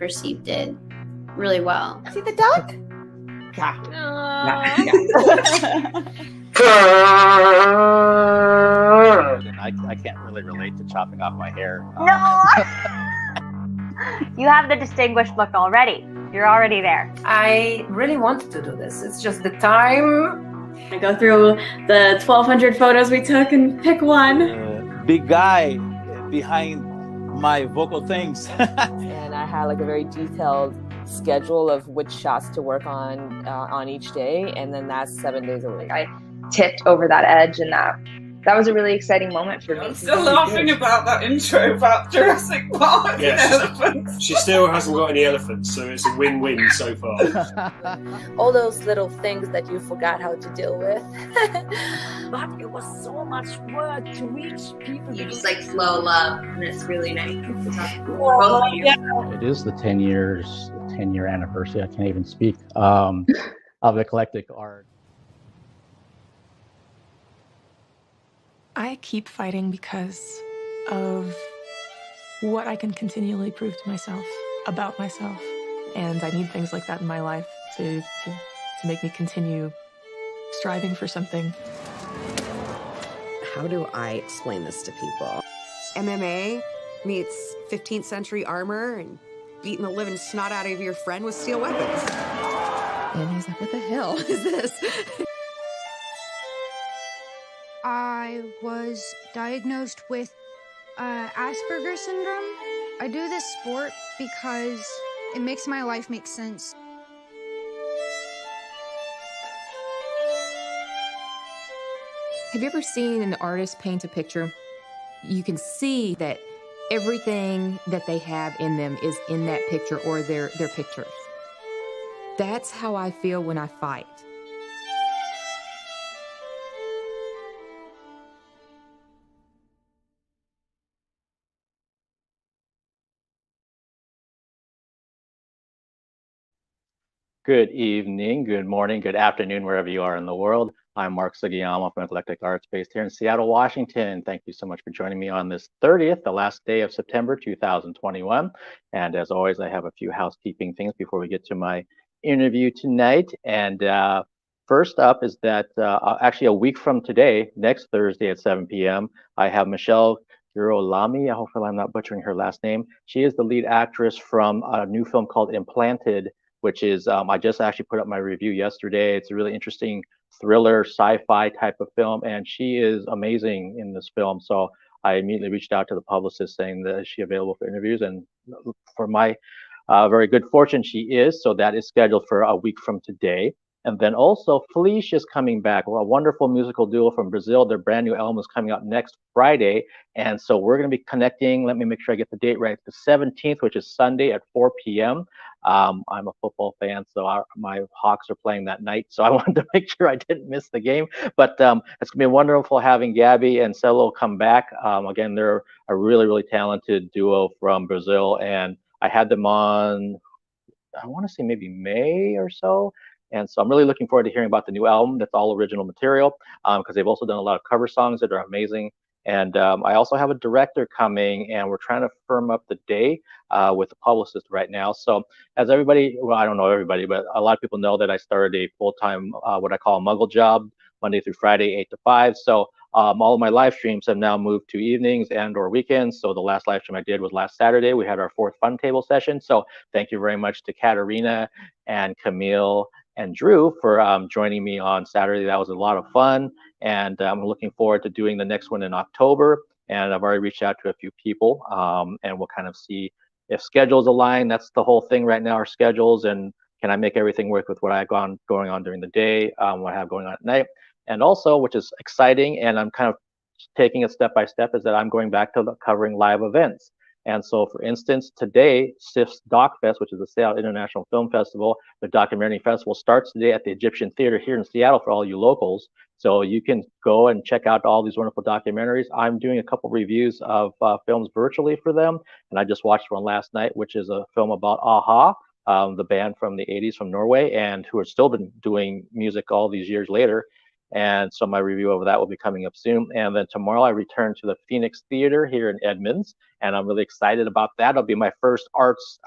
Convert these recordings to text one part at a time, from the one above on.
perceived it really well. See the duck? Yeah. I can't really relate to chopping off my hair. No! You have the distinguished look already. You're already there. I really wanted to do this. It's just the time. I go through the 1,200 photos we took and pick one. Big guy behind my vocal things. And I had like a very detailed schedule of which shots to work on each day, and then that's 7 days a week. I tipped over that edge, and that was a really exciting moment for me. I'm still laughing about that intro about Jurassic Park and elephants. She still hasn't got any elephants, so it's a win-win so far. All those little things that you forgot how to deal with. But it was so much work to reach people. You just like flow love, and it's really nice to talk to both of you. It is the 10-year anniversary. I can't even speak of Eclectic Art. I keep fighting because of what I can continually prove to myself about myself. And I need things like that in my life to make me continue striving for something. How do I explain this to people? MMA meets 15th century armor and beating the living snot out of your friend with steel weapons. And he's like, what the hell is this? I was diagnosed with Asperger's syndrome. I do this sport because it makes my life make sense. Have you ever seen an artist paint a picture? You can see that everything that they have in them is in that picture or their pictures. That's how I feel when I fight. Good evening, good morning, good afternoon, wherever you are in the world. I'm Mark Sugiyama from Eclectic Arts based here in Seattle, Washington. Thank you so much for joining me on this 30th, the last day of September 2021. And as always, I have a few housekeeping things before we get to my interview tonight. And first up is that actually a week from today, next Thursday at 7 p.m., I have Michelle Girolami. Hopefully I'm not butchering her last name. She is the lead actress from a new film called Implanted, which is, I just actually put up my review yesterday. It's a really interesting thriller, sci-fi type of film, and she is amazing in this film. So I immediately reached out to the publicist saying that is she available for interviews, and for my very good fortune, she is. So that is scheduled for a week from today. And then also Felice is coming back, a wonderful musical duo from Brazil. Their brand new album is coming out next Friday. And so we're going to be connecting. Let me make sure I get the date right. The 17th, which is Sunday at 4 p.m. I'm a football fan, so my Hawks are playing that night. So I wanted to make sure I didn't miss the game. But it's going to be wonderful having Gabby and Celo come back. Again, they're a really, really talented duo from Brazil. And I had them on, I want to say maybe May or so. And so I'm really looking forward to hearing about the new album. That's all original material, because they've also done a lot of cover songs that are amazing. And I also have a director coming, and we're trying to firm up the day with the publicist right now. So as everybody, well, I don't know everybody, but a lot of people know that I started a full-time, what I call a muggle job, Monday through Friday, 8 to 5. So all of my live streams have now moved to evenings and or weekends. So the last live stream I did was last Saturday. We had our 4th Fun Table session. So thank you very much to Katarina and Camille and Drew for joining me on Saturday. That was a lot of fun, and I'm looking forward to doing the next one in October. And I've already reached out to a few people, and we'll kind of see if schedules align. That's the whole thing right now, our schedules, and can I make everything work with what I've going on during the day, what I have going on at night. And also, which is exciting, and I'm kind of taking it step by step, is that I'm going back to covering live events. And so, for instance, today, SIF's Doc Fest, which is the Seattle International Film Festival, the documentary festival, starts today at the Egyptian Theater here in Seattle for all you locals. So you can go and check out all these wonderful documentaries. I'm doing a couple reviews of films virtually for them. And I just watched one last night, which is a film about Aha, the band from the 80s from Norway, and who have still been doing music all these years later. And so my review of that will be coming up soon. And then tomorrow I return to the Phoenix Theater here in Edmonds, and I'm really excited about that. It'll be my first arts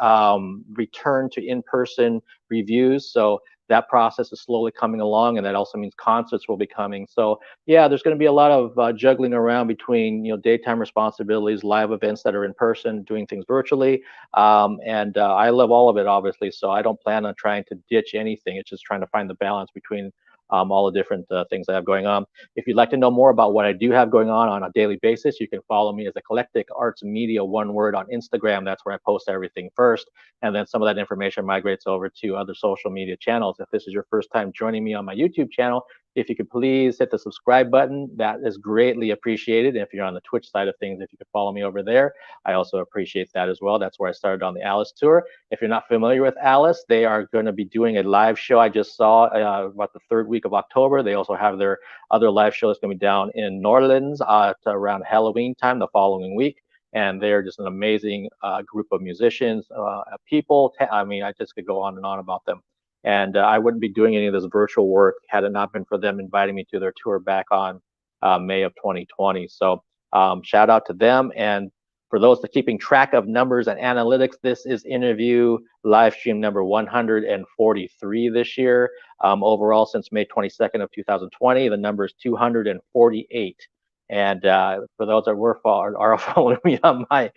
return to in-person reviews. So that process is slowly coming along, and that also means concerts will be coming. So yeah, there's going to be a lot of juggling around between daytime responsibilities, live events that are in person, doing things virtually, and I love all of it, obviously. So I don't plan on trying to ditch anything. It's just trying to find the balance between all the different things I have going on. If you'd like to know more about what I do have going on a daily basis, you can follow me as Eclectic Arts Media, one word, on Instagram. That's where I post everything first. And then some of that information migrates over to other social media channels. If this is your first time joining me on my YouTube channel, if you could please hit the subscribe button, that is greatly appreciated. And if you're on the Twitch side of things, if you could follow me over there, I also appreciate that as well. That's where I started on the Alice tour. If you're not familiar with Alice, they are going to be doing a live show. I just saw about the third week of October. They also have their other live show that's going to be down in New Orleans around Halloween time the following week. And they're just an amazing group of musicians, people. I mean, I just could go on and on about them. And I wouldn't be doing any of this virtual work had it not been for them inviting me to their tour back on May of 2020. So shout out to them. And for those that are keeping track of numbers and analytics, this is interview live stream number 143 this year. Overall, since May 22nd of 2020, the number is 248. And for those that are following me on my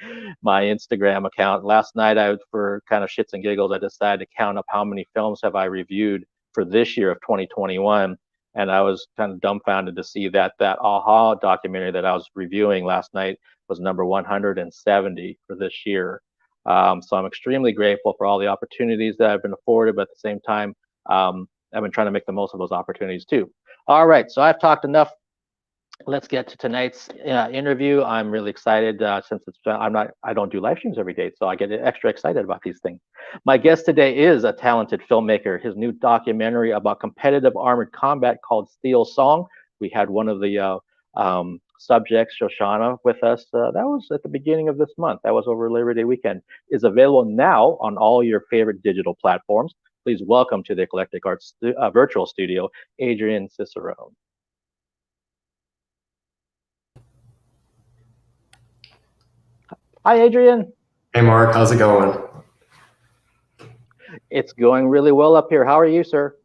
Instagram account, last night for kind of shits and giggles, I decided to count up how many films have I reviewed for this year of 2021. And I was kind of dumbfounded to see that Aha documentary that I was reviewing last night was number 170 for this year. So I'm extremely grateful for all the opportunities that I've been afforded, but at the same time, I've been trying to make the most of those opportunities too. All right, so I've talked enough. Let's get to tonight's interview. I'm really excited since I don't do live streams every day, so I get extra excited about these things. My guest today is a talented filmmaker. His new documentary about competitive armored combat called Steel Song. We had one of the subjects, Shoshana, with us. That was at the beginning of this month. That was over Labor Day weekend. Is available now on all your favorite digital platforms. Please welcome to the Eclectic Arts virtual studio, Adrian Cicerone. Hi, Adrian. Hey, Mark. How's it going? It's going really well up here. How are you, sir?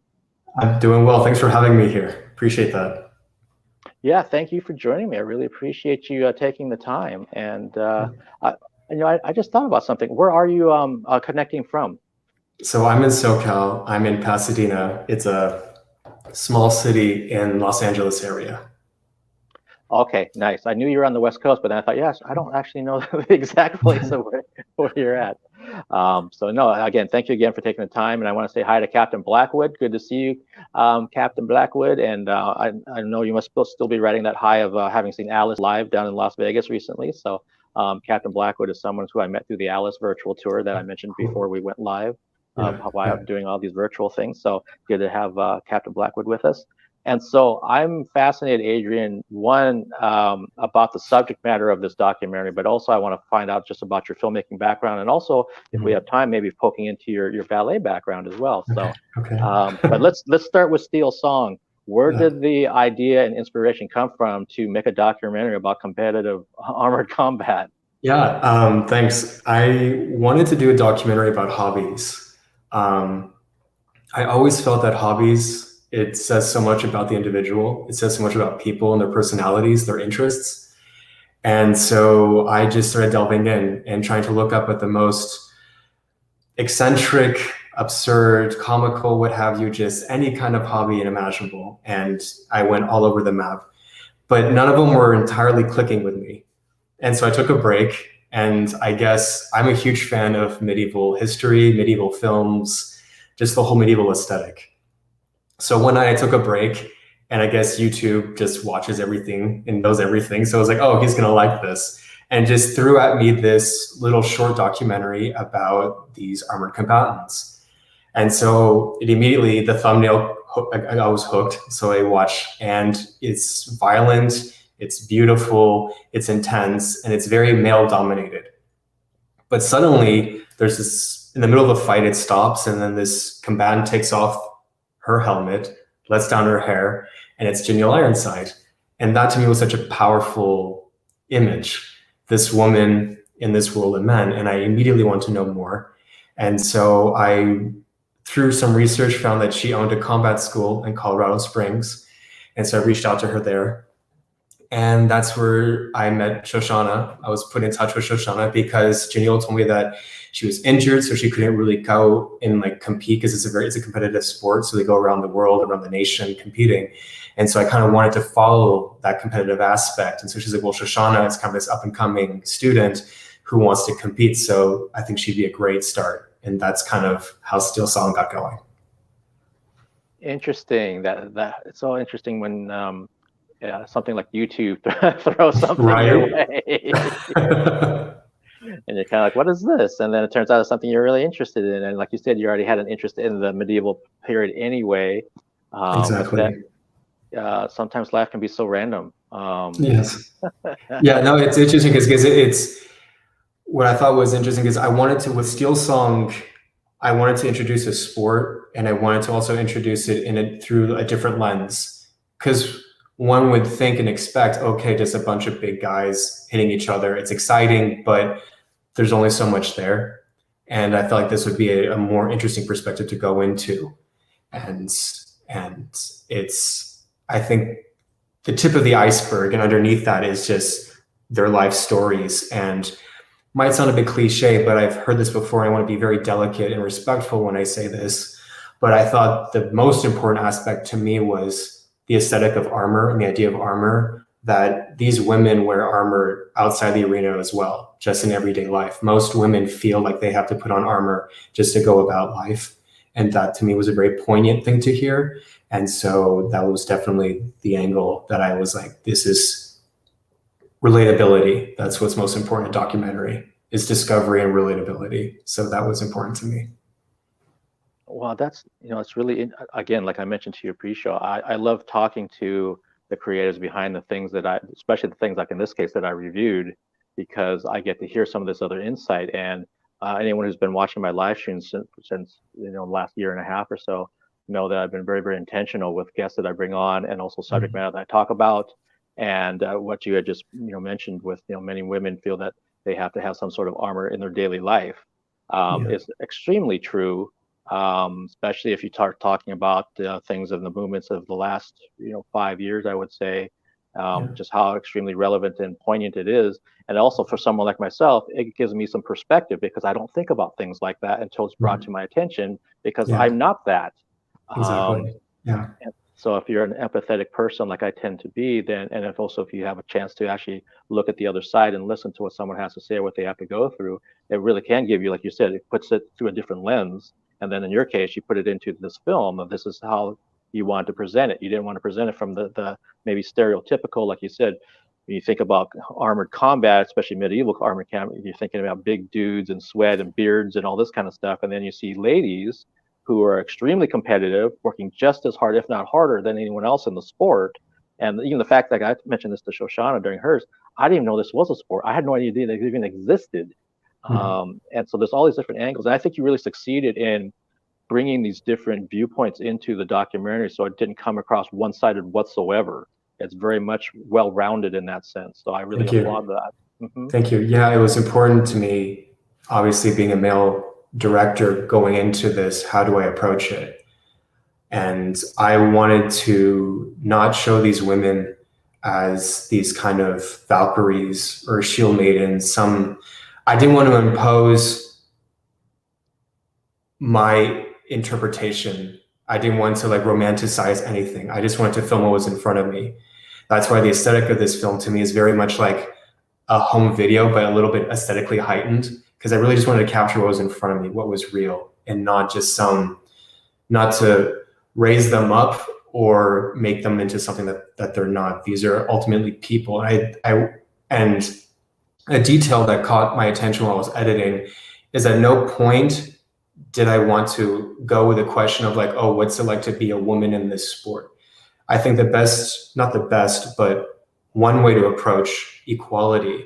I'm doing well. Thanks for having me here. Appreciate that. Yeah, thank you for joining me. I really appreciate you taking the time. And I just thought about something. Where are you connecting from? So I'm in SoCal. I'm in Pasadena. It's a small city in Los Angeles area. Okay, nice. I knew you were on the West Coast, but then I thought, yes, I don't actually know the exact place of where you're at. So no, again, thank you again for taking the time. And I want to say hi to Captain Blackwood. Good to see you, Captain Blackwood. And I know you must still be riding that high of having seen Alice live down in Las Vegas recently. So Captain Blackwood is someone who I met through the Alice virtual tour that I mentioned before we went live, while I'm doing all these virtual things. So good to have Captain Blackwood with us. And so I'm fascinated, Adrian, one, about the subject matter of this documentary, but also I want to find out just about your filmmaking background, and also, if we have time, maybe poking into your ballet background as well. So, but let's start with Steel Song. Where did the idea and inspiration come from to make a documentary about competitive armored combat? Yeah, thanks. I wanted to do a documentary about hobbies. I always felt that hobbies, it says so much about the individual. It says so much about people and their personalities, their interests. And so I just started delving in and trying to look up at the most eccentric, absurd, comical, what have you, just any kind of hobby imaginable. And I went all over the map, but none of them were entirely clicking with me. And so I took a break, and I guess I'm a huge fan of medieval history, medieval films, just the whole medieval aesthetic. So one night I took a break, and I guess YouTube just watches everything and knows everything. So I was like, oh, he's gonna like this. And just threw at me this little short documentary about these armored combatants. And so it immediately, the thumbnail, I was hooked. So I watched, and it's violent, it's beautiful, it's intense, and it's very male dominated. But suddenly there's this, in the middle of the fight, it stops, and then this combatant takes off her helmet, lets down her hair, and it's Janelle Ironside. And that to me was such a powerful image, this woman in this world of men. And I immediately wanted to know more. And so I, through some research, found that she owned a combat school in Colorado Springs. And so I reached out to her there. And that's where I met Shoshana. I was put in touch with Shoshana because Janelle told me that she was injured, so she couldn't really go and like compete because it's a competitive sport. So they go around the world, around the nation competing. And so I kind of wanted to follow that competitive aspect. And so she's like, well, Shoshana is kind of this up and coming student who wants to compete. So I think she'd be a great start. And that's kind of how Steel Song got going. Interesting. That it's so interesting when something like YouTube throws something your way. And you're kind of like, what is this? And then it turns out it's something you're really interested in. And like you said, you already had an interest in the medieval period anyway. Exactly. Sometimes life can be so random. Yes. Yeah, no, it's interesting because it's what I thought was interesting is I wanted to, with Steel Song, I wanted to introduce a sport, and I wanted to also introduce it through a different lens. Because one would think and expect, okay, just a bunch of big guys hitting each other. It's exciting, but there's only so much there. And I felt like this would be a more interesting perspective to go into. And it's, I think, the tip of the iceberg, and underneath that is just their life stories. And might sound a bit cliche, but I've heard this before. I want to be very delicate and respectful when I say this. But I thought the most important aspect to me was the aesthetic of armor and the idea of armor, that these women wear armor outside the arena as well, just in everyday life. Most women feel like they have to put on armor just to go about life. And that to me was a very poignant thing to hear. And so that was definitely the angle that I was like, this is relatability. That's what's most important in documentary, is discovery and relatability. So that was important to me. Well, that's, it's really, again, like I mentioned to your pre-show, I love talking to the creators behind the things that especially the things like in this case that I reviewed, because I get to hear some of this other insight. And anyone who's been watching my live streams since the last year and a half or so, know that I've been very, very intentional with guests that I bring on, and also subject matter that I talk about. And what you had just mentioned with many women feel that they have to have some sort of armor in their daily life is extremely true. Especially if you start talking about things in the movements of the last 5 years, I would say, just how extremely relevant and poignant it is. And also for someone like myself, it gives me some perspective, because I don't think about things like that until it's brought to my attention, because I'm not that. Exactly. Yeah. So if you're an empathetic person like I tend to be, then, and if you have a chance to actually look at the other side and listen to what someone has to say or what they have to go through, it really can give you, like you said, it puts it through a different lens. And then in your case, you put it into this film of this is how you wanted to present it. You didn't want to present it from the maybe stereotypical, like you said, when you think about armored combat, especially medieval armored combat, you're thinking about big dudes and sweat and beards and all this kind of stuff. And then you see ladies who are extremely competitive, working just as hard, if not harder, than anyone else in the sport. And even the fact that I mentioned this to Shoshana during hers, I didn't even know this was a sport. I had no idea that it even existed. And so there's all these different angles. And I think you really succeeded in bringing these different viewpoints into the documentary, so it didn't come across one-sided whatsoever. It's very much well-rounded in that sense. So I really applaud that. Thank you. Yeah, it was important to me, obviously being a male director going into this, how do I approach it? And I wanted to not show these women as these kind of Valkyries or shield maidens. I didn't want to impose my interpretation. I didn't want to romanticize anything. I just wanted to film what was in front of me. That's why the aesthetic of this film to me is very much like a home video, but a little bit aesthetically heightened, because I really just wanted to capture what was in front of me, what was real, and not just not to raise them up or make them into something that they're not. These are ultimately people. And a detail that caught my attention while I was editing is at no point did I want to go with a question of what's it like to be a woman in this sport? I think not the best, but one way to approach equality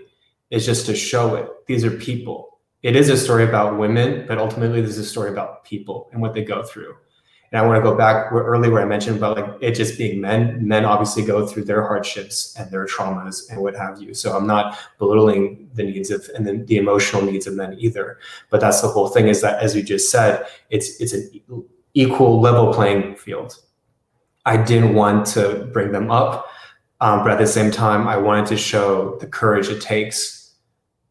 is just to show it. These are people. It is a story about women, but ultimately this is a story about people and what they go through. And I want to go back earlier where I mentioned about like it just being men. Men obviously go through their hardships and their traumas and what have you. So I'm not belittling the needs of and the emotional needs of men either. But that's the whole thing, is that, as you just said, it's an equal level playing field. I didn't want to bring them up, but at the same time, I wanted to show the courage it takes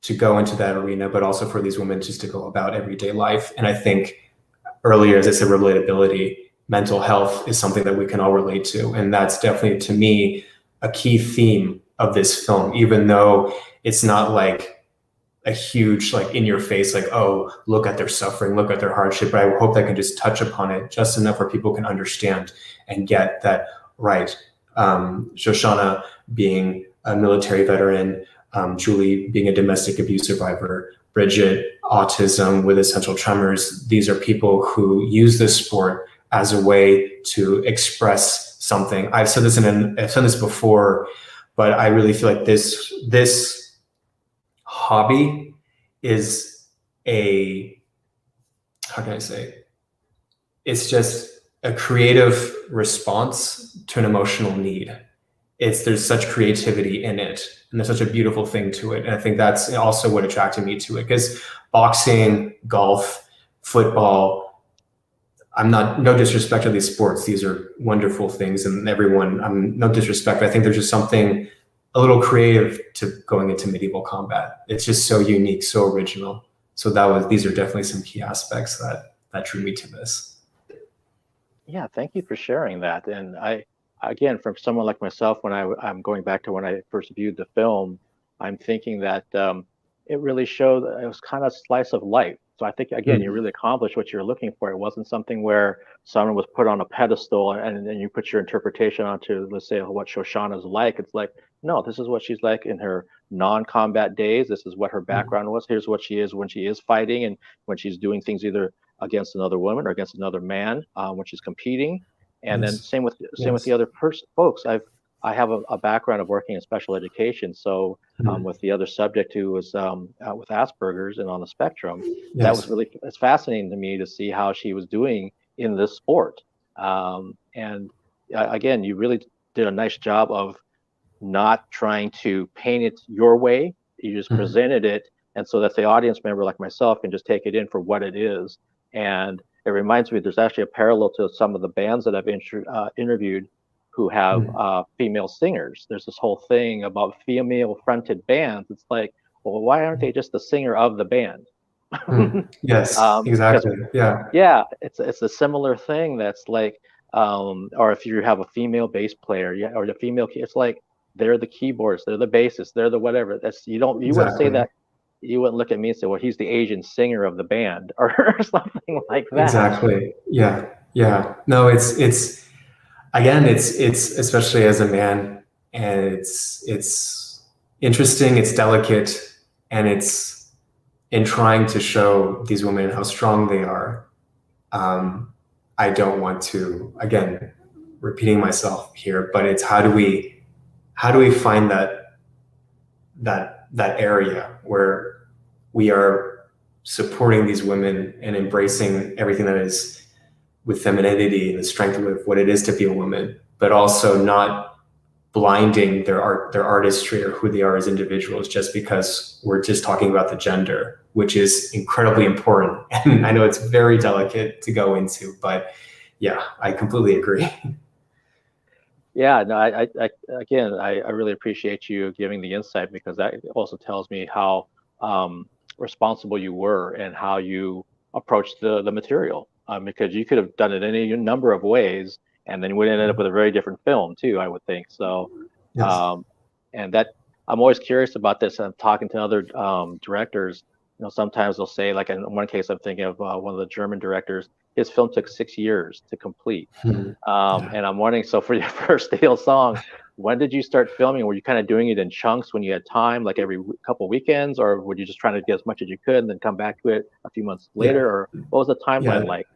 to go into that arena, but also for these women just to go about everyday life. And I think earlier, as I said, relatability, mental health is something that we can all relate to. And that's definitely, to me, a key theme of this film, even though it's not like a huge, like in your face, like, oh, look at their suffering, look at their hardship. But I hope I can just touch upon it just enough where people can understand and get that right. Shoshana being a military veteran, Julie being a domestic abuse survivor, Bridget, autism with essential tremors. These are people who use this sport as a way to express something. I've said this before, but I really feel like this hobby is how can I say? It's just a creative response to an emotional need. There's such creativity in it, and there's such a beautiful thing to it. And I think that's also what attracted me to it, because boxing, golf, football, no disrespect to these sports. These are wonderful things, and no disrespect. I think there's just something a little creative to going into medieval combat. It's just so unique, so original. So these are definitely some key aspects that drew me to this. Yeah, thank you for sharing that. And again, from someone like myself, when I'm going back to when I first viewed the film, I'm thinking that it really showed that it was kind of slice of life. So I think, again, you really accomplished what you're looking for. It wasn't something where someone was put on a pedestal and then you put your interpretation onto, let's say, what Shoshana's like. It's like, no, this is what she's like in her non-combat days. This is what her background was. Here's what she is when she is fighting and when she's doing things either against another woman or against another man, when she's competing. And then same with the other folks. I have a background of working in special education. So with the other subject who was with Asperger's and on the spectrum, that was it's fascinating to me to see how she was doing in this sport. And again, you really did a nice job of not trying to paint it your way. You just presented it, and so that the audience member like myself can just take it in for what it is. And it reminds me, there's actually a parallel to some of the bands that I've interviewed who have female singers. There's this whole thing about female-fronted bands. It's like, well, why aren't they just the singer of the band? Yes, exactly. Yeah, it's a similar thing. That's like, or if you have a female bass player, or the female, it's like they're the keyboards, they're the bassists, they're the whatever. You wouldn't say that. You wouldn't look at me and say, well, he's the Asian singer of the band or something like that. Exactly. Yeah. No, it's again, it's especially as a man, and it's interesting, it's delicate, and it's in trying to show these women how strong they are. I don't want to, again, repeating myself here, but it's how do we find that area where we are supporting these women and embracing everything that is with femininity and the strength of what it is to be a woman, but also not blinding their artistry or who they are as individuals just because we're just talking about the gender, which is incredibly important. And I know it's very delicate to go into, but yeah, I completely agree. Yeah, no, I really appreciate you giving the insight, because that also tells me how responsible you were and how you approached the material. Because you could have done it any number of ways, and then you would end up with a very different film too, I would think. So, and that I'm always curious about this. I'm talking to other directors. Sometimes they'll say, like in one case, I'm thinking of one of the German directors. His film took 6 years to complete. And I'm wondering, so for your first Steel Song, when did you start filming? Were you kind of doing it in chunks when you had time, like every couple weekends, or were you just trying to get as much as you could and then come back to it a few months later? Or what was the timeline like?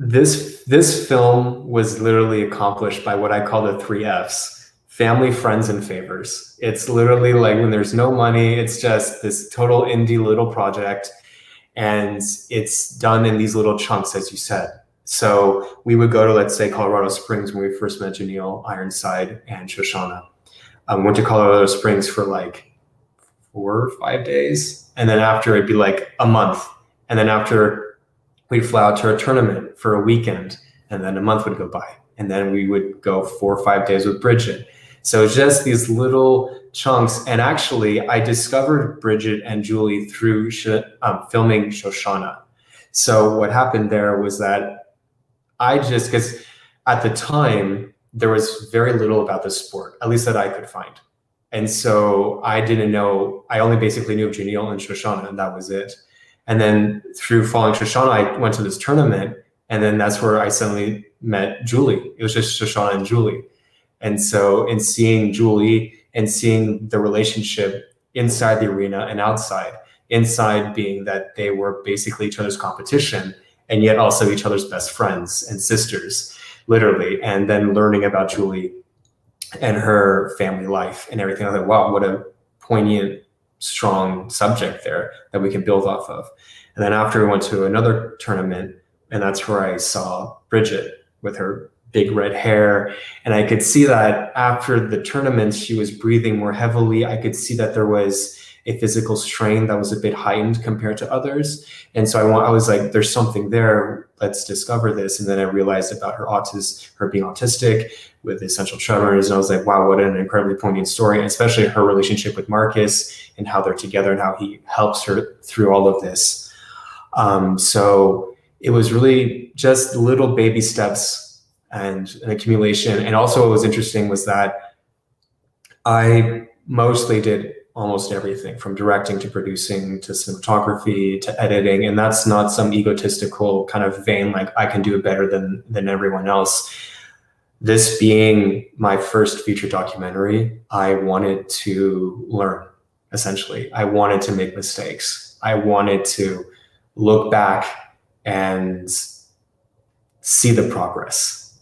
This film was literally accomplished by what I call the 3 Fs: family, friends, and favors. It's literally like when there's no money, it's just this total indie little project. And it's done in these little chunks, as you said. So we would go to, let's say, Colorado Springs when we first met Janelle, Ironside, and Shoshana. Went to Colorado Springs for like 4 or 5 days. And then after it'd be like a month. And then after we'd fly out to a tournament for a weekend, and then a month would go by. And then we would go 4 or 5 days with Bridget. So just these little chunks. And actually I discovered Bridget and Julie through filming Shoshana. So what happened there was that because at the time there was very little about the sport, at least that I could find. And so I didn't know, I only basically knew of Janelle and Shoshana, and that was it. And then through following Shoshana, I went to this tournament, and then that's where I suddenly met Julie. It was just Shoshana and Julie. And so in seeing Julie and seeing the relationship inside the arena and outside, inside being that they were basically each other's competition, and yet also each other's best friends and sisters, literally. And then learning about Julie and her family life and everything. I was like, wow, what a poignant, strong subject there that we can build off of. And then after we went to another tournament, and that's where I saw Bridget with her big red hair. And I could see that after the tournament, she was breathing more heavily. I could see that there was a physical strain that was a bit heightened compared to others. And so I was like, there's something there, let's discover this. And then I realized about her being autistic with essential tremors. And I was like, wow, what an incredibly poignant story, and especially her relationship with Marcus and how they're together and how he helps her through all of this. So it was really just little baby steps and an accumulation. And also what was interesting was that I mostly did almost everything, from directing to producing to cinematography to editing. And that's not some egotistical kind of vein, like I can do it better than everyone else. This being my first feature documentary, I wanted to learn, essentially. I wanted to make mistakes. I wanted to look back and see the progress.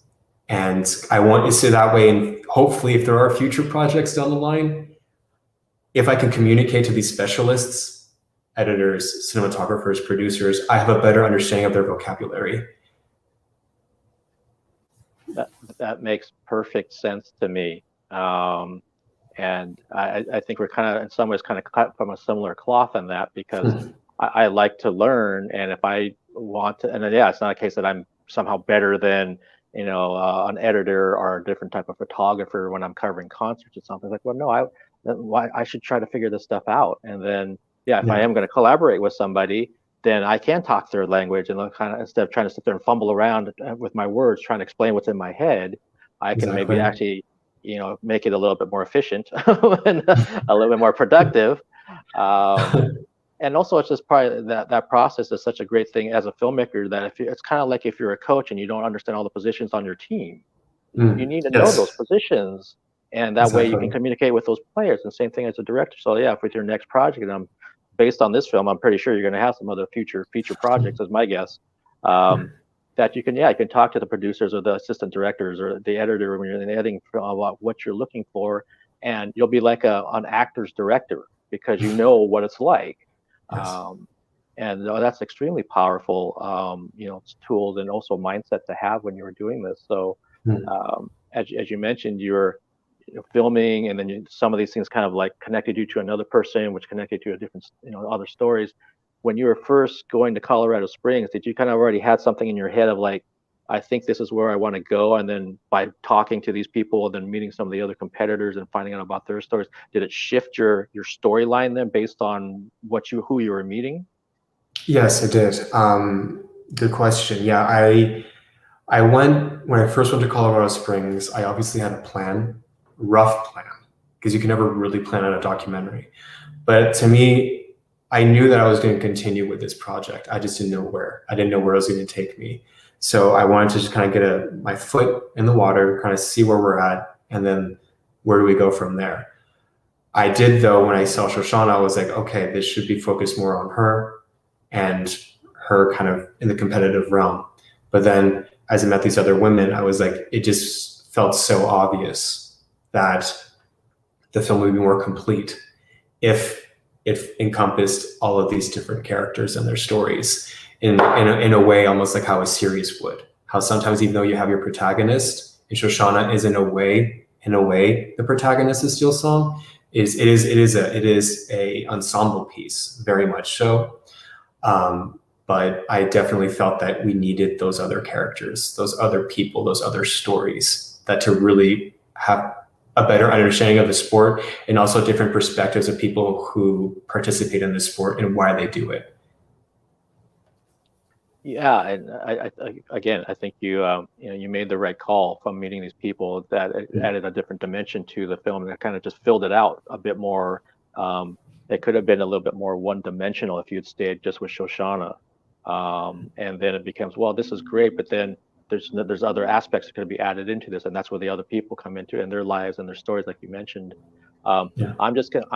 And I want to see that way. And hopefully if there are future projects down the line, if I can communicate to these specialists, editors, cinematographers, producers, I have a better understanding of their vocabulary. That makes perfect sense to me. And I think we're kind of, in some ways, kind of cut from a similar cloth on that, because I like to learn. And if I want to, and yeah, it's not a case that I'm somehow better than, an editor or a different type of photographer when I'm covering concerts or something. Like, well, no, I should try to figure this stuff out. And then, if I am going to collaborate with somebody, then I can talk their language, and kind of, instead of trying to sit there and fumble around with my words, trying to explain what's in my head, I can maybe actually, make it a little bit more efficient and a little bit more productive. And also, it's just probably that process is such a great thing as a filmmaker, that it's kind of like if you're a coach and you don't understand all the positions on your team, you need to know those positions. And that way you can communicate with those players. And same thing as a director. So yeah, with your next project, and based on this film, I'm pretty sure you're going to have some other future projects, is my guess. That you can talk to the producers or the assistant directors or the editor when you're in the editing about what you're looking for, and you'll be like an actor's director, because you know what it's like. And that's extremely powerful, tools and also mindset to have when you're doing this. So as you mentioned, you're filming, and then some of these things kind of like connected you to another person, which connected to a different, other stories. When you were first going to Colorado Springs, did you kind of already had something in your head of like, I think this is where I want to go? And then by talking to these people and then meeting some of the other competitors and finding out about their stories, did it shift your storyline then based on who you were meeting? Yes, it did. Good question. Yeah, when I first went to Colorado Springs, I obviously had a plan, rough plan, because you can never really plan out a documentary. But to me, I knew that I was going to continue with this project. I just didn't know where. I didn't know where it was going to take me. So I wanted to just kind of get my foot in the water, kind of see where we're at, and then where do we go from there. I did, though, when I saw Shoshana, I was like, okay, this should be focused more on her and her kind of in the competitive realm. But then as I met these other women, I was like, it just felt so obvious that the film would be more complete if it encompassed all of these different characters and their stories in a way almost like how a series would. how sometimes even though you have your protagonist, and Shoshana is in a way the protagonist of Steel Song, it is a ensemble piece, very much so. But I definitely felt that we needed those other characters, those other people, those other stories, that to really have a better understanding of the sport, and also different perspectives of people who participate in the sport and why they do it. Yeah, and I think you made the right call from meeting these people, that it added a different dimension to the film, and it kind of just filled it out a bit more. It could have been a little bit more one-dimensional if you'd stayed just with Shoshana, and then it becomes, well, this is great, but then there's other aspects that could be added into this, and that's where the other people come into, and their lives and their stories, like you mentioned. I'm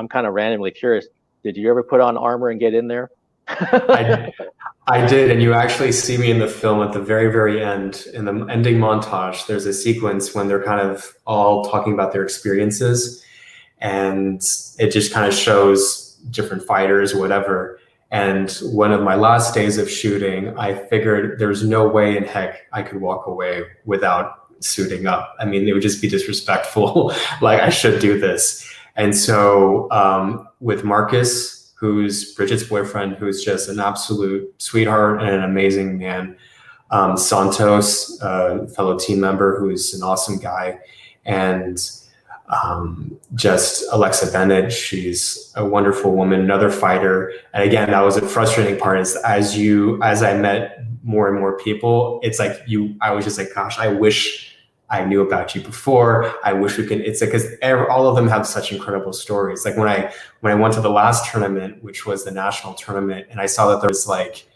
kind of randomly curious. Did you ever put on armor and get in there? I did, and you actually see me in the film at the very, very end. In the ending montage, there's a sequence when they're kind of all talking about their experiences, and it just kind of shows different fighters, whatever. And one of my last days of shooting, I figured there's no way in heck I could walk away without suiting up. I mean, it would just be disrespectful. Like, I should do this. And so with Marcus, who's Bridget's boyfriend, who's just an absolute sweetheart and an amazing man, Santos, fellow team member, who's an awesome guy, and just Alexa Bennett, she's a wonderful woman, another fighter. And again, that was a frustrating part, is as I met more and more people, it's like I was just like, gosh, I wish I knew about you before. I wish we could. It's like, because all of them have such incredible stories. Like when I went to the last tournament, which was the national tournament, and I saw that there was like,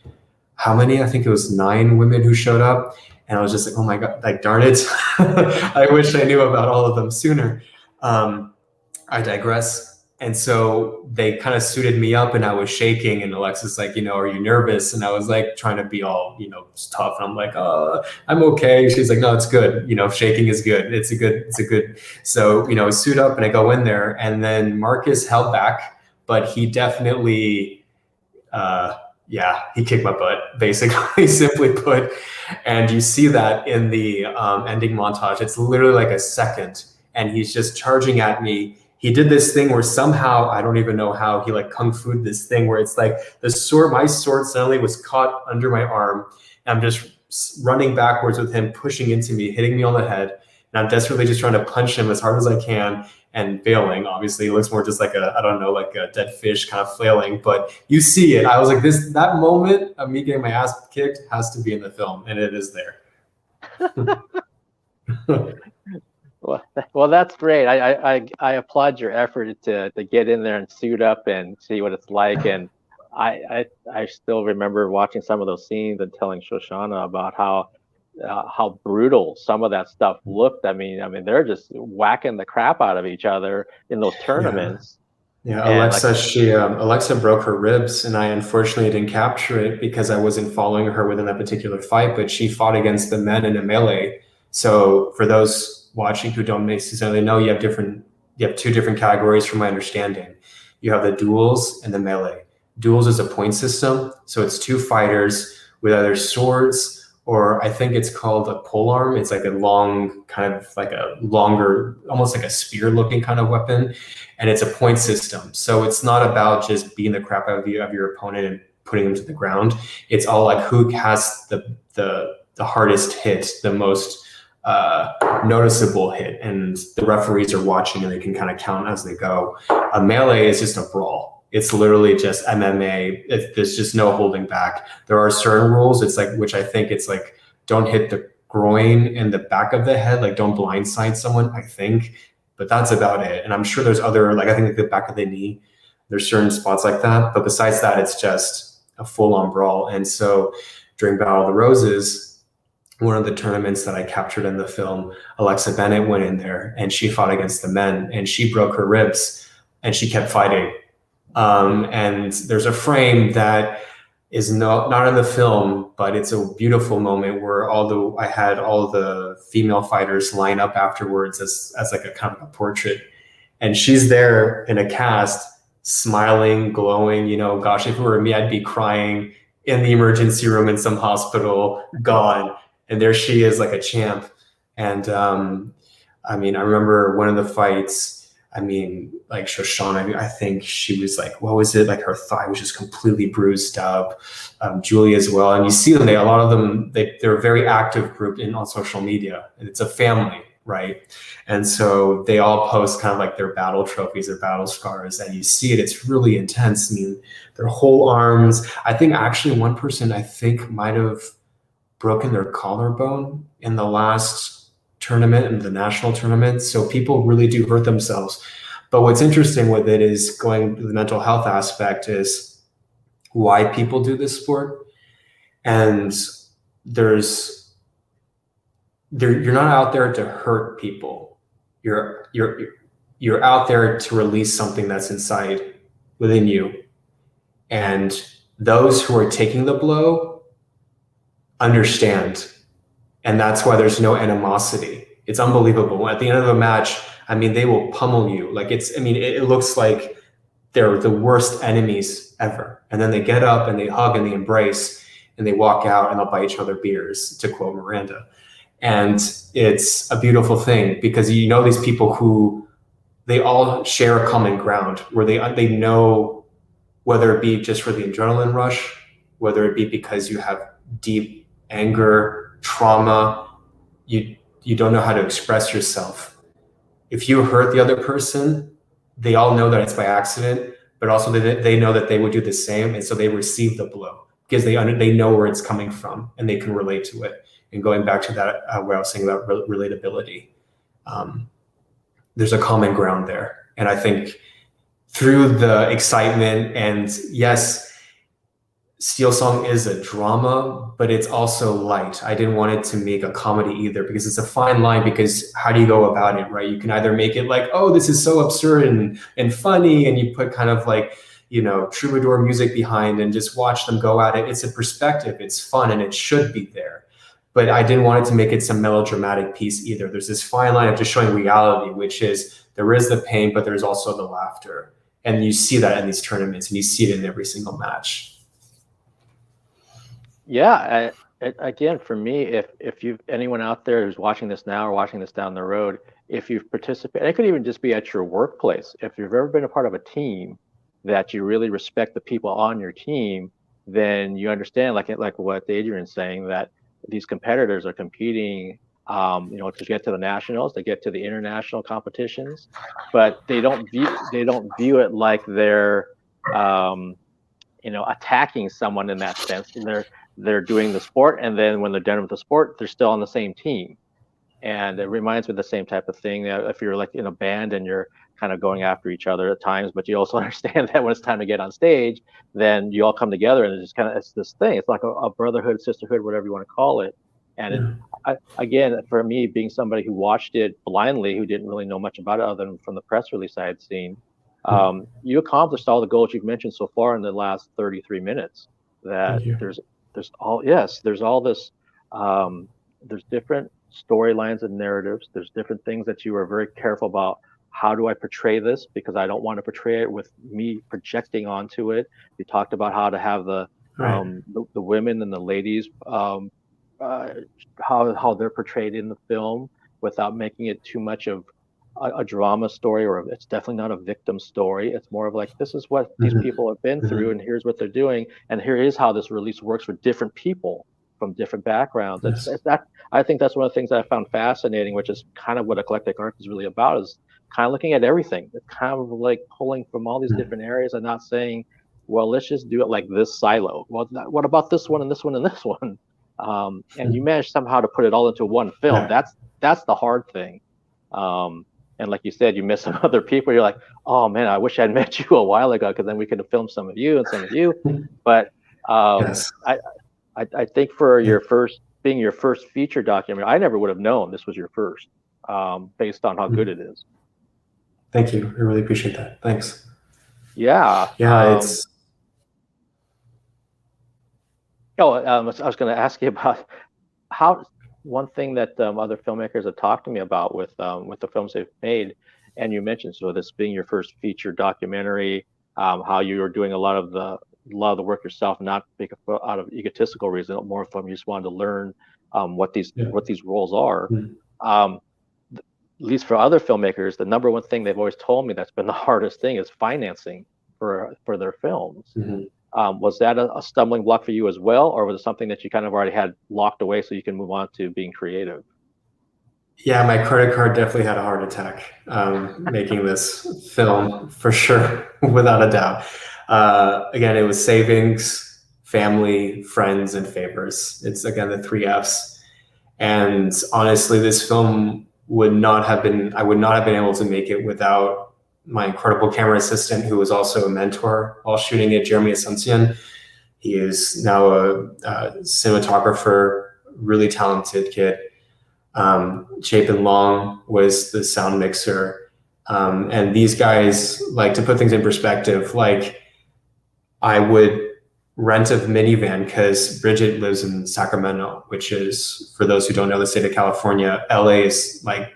how many? I think it was 9 women who showed up, and I was just like, oh my god, like darn it, I wish I knew about all of them sooner. I digress. And so they kind of suited me up, and I was shaking, and Alexa's like, are you nervous? And I was like trying to be all, tough. And I'm like, I'm okay. She's like, no, it's good. Shaking is good. It's a good. So, suit up, and I go in there, and then Marcus held back, but he definitely, he kicked my butt, basically, simply put. And you see that in the ending montage. It's literally like a second, and he's just charging at me. He did this thing where somehow, I don't even know how, he like kung fu'd this thing where it's like my sword suddenly was caught under my arm, and I'm just running backwards with him, pushing into me, hitting me on the head. And I'm desperately just trying to punch him as hard as I can, and failing. Obviously, it looks more just like a dead fish kind of flailing, but you see it. I was like, that moment of me getting my ass kicked has to be in the film, and it is there. Well, that's great. I applaud your effort to get in there and suit up and see what it's like. And I still remember watching some of those scenes and telling Shoshana about how brutal some of that stuff looked. I mean, they're just whacking the crap out of each other in those tournaments. Yeah, Alexa broke her ribs, and I unfortunately didn't capture it because I wasn't following her within that particular fight. But she fought against the men in a melee. So for those watching who don't necessarily know, you have 2 different categories from my understanding. You have the duels and the melee. Duels is a point system, so it's 2 fighters with either swords, or I think it's called a polearm. It's like a long, kind of like a longer, almost like a spear looking kind of weapon, and it's a point system. So it's not about just beating the crap out of your opponent and putting them to the ground. It's all like who has the hardest hit, the most noticeable hit, and the referees are watching, and they can kind of count as they go. A melee is just a brawl. It's literally just MMA. There's just no holding back. There are certain rules. It's like, which I think it's like, don't hit the groin and the back of the head. Like, don't blindside someone, I think. But that's about it. And I'm sure there's other, like, I think like the back of the knee. There's certain spots like that. But besides that, it's just a full-on brawl. And so during Battle of the Roses, one of the tournaments that I captured in the film, Alexa Bennett went in there, and she fought against the men, and she broke her ribs, and she kept fighting. And there's a frame that is not in the film, but it's a beautiful moment where I had all the female fighters line up afterwards as like a kind of a portrait, and she's there in a cast, smiling, glowing. Gosh, if it were me, I'd be crying in the emergency room in some hospital, gone. and there she is like a champ. And I mean, I remember one of the fights. I mean, like Shoshana, I think she was like, what was it? Like her thigh was just completely bruised up. Julie as well. And you see them, a lot of them, they're a very active group on social media. And it's a family, right? And so they all post kind of like their battle trophies, their battle scars. And you see it, it's really intense. I mean, their whole arms. I think actually one person might have broken their collarbone in the last tournament and the national tournament. So people really do hurt themselves. But what's interesting with it is going to the mental health aspect is why people do this sport. And you're not out there to hurt people. You're out there to release something that's inside within you. And those who are taking the blow understand. And that's why there's no animosity. It's unbelievable. At the end of a match, I mean, they will pummel you. Like it looks like they're the worst enemies ever. And then they get up and they hug and they embrace and they walk out and they'll buy each other beers, to quote Miranda. And it's a beautiful thing because you know these people who they all share a common ground where they know, whether it be just for the adrenaline rush, whether it be because you have deep anger, trauma, you don't know how to express yourself. If you hurt the other person, they all know that it's by accident, but also they know that they would do the same, and so they receive the blow because they know where it's coming from and they can relate to it. And going back to that, where I was saying about relatability, there's a common ground there. And I think through the excitement, and yes, Steel Song is a drama, but it's also light. I didn't want it to make a comedy either because it's a fine line, because how do you go about it, right? You can either make it like, oh, this is so absurd and funny, and you put kind of like, you know, troubadour music behind and just watch them go at it. It's a perspective, it's fun, and it should be there. But I didn't want it to make it some melodramatic piece either. There's this fine line of just showing reality, which is there is the pain, but there's also the laughter. And you see that in these tournaments, and you see it in every single match. Yeah, again, for me, if you've anyone out there who's watching this now or watching this down the road, if you've participated, it could even just be at your workplace. If you've ever been a part of a team that you really respect the people on your team, then you understand, like what Adrian's saying, that these competitors are competing, you know, to get to the nationals, to get to the international competitions, but they don't view it like they're, you know, attacking someone in that sense. And they're doing the sport, and then when they're done with the sport, they're still on the same team. And it reminds me of the same type of thing. If you're like in a band and you're kind of going after each other at times, but you also understand that when it's time to get on stage, then you all come together, and it's this thing. It's like a brotherhood, sisterhood, whatever you want to call it. And again, for me, being somebody who watched it blindly, who didn't really know much about it other than from the press release I had seen, you accomplished all the goals you've mentioned so far in the last 33 minutes. That there's all this, there's different storylines and narratives. There's different things that you are very careful about. How do I portray this? Because I don't want to portray it with me projecting onto it. You talked about how to have the women and the ladies, how they're portrayed in the film without making it too much of a drama story, or it's definitely not a victim story. It's more of like, this is what these people have been through, and here's what they're doing, and here is how this release works for different people from different backgrounds. I think that's one of the things that I found fascinating, which is kind of what Eclectic Arts is really about, is kind of looking at everything. It's kind of like pulling from all these different areas and not saying, well, let's just do it like this silo. Well, what about this one and this one and this one? And you manage somehow to put it all into one film. That's the hard thing. And like you said, you miss some other people. You're like, oh man, I wish I'd met you a while ago, because then we could have filmed some of you and some of you. But I think for your first feature documentary, I never would have known this was your first, based on how good it is. Thank you. I really appreciate that. Thanks. Yeah. Yeah, it's. I was going to ask you about how. One thing that other filmmakers have talked to me about with the films they've made, and you mentioned, so this being your first feature documentary, how you were doing a lot of the work yourself, not out of egotistical reason, more from you just wanted to learn what these roles are. At least for other filmmakers, the number one thing they've always told me that's been the hardest thing is financing for their films. Was that a stumbling block for you as well, or was it something that you kind of already had locked away so you can move on to being creative? Yeah, my credit card definitely had a heart attack making this film, for sure, without a doubt. Again, it was savings, family, friends, and favors. It's, again, the 3 Fs. And honestly, this film I would not have been able to make it without my incredible camera assistant, who was also a mentor while shooting it, Jeremy Asuncion. He is now a cinematographer, really talented kid. Chapin Long was the sound mixer. And these guys, like, to put things in perspective, like, I would rent a minivan because Bridget lives in Sacramento, which is, for those who don't know the state of California, LA is like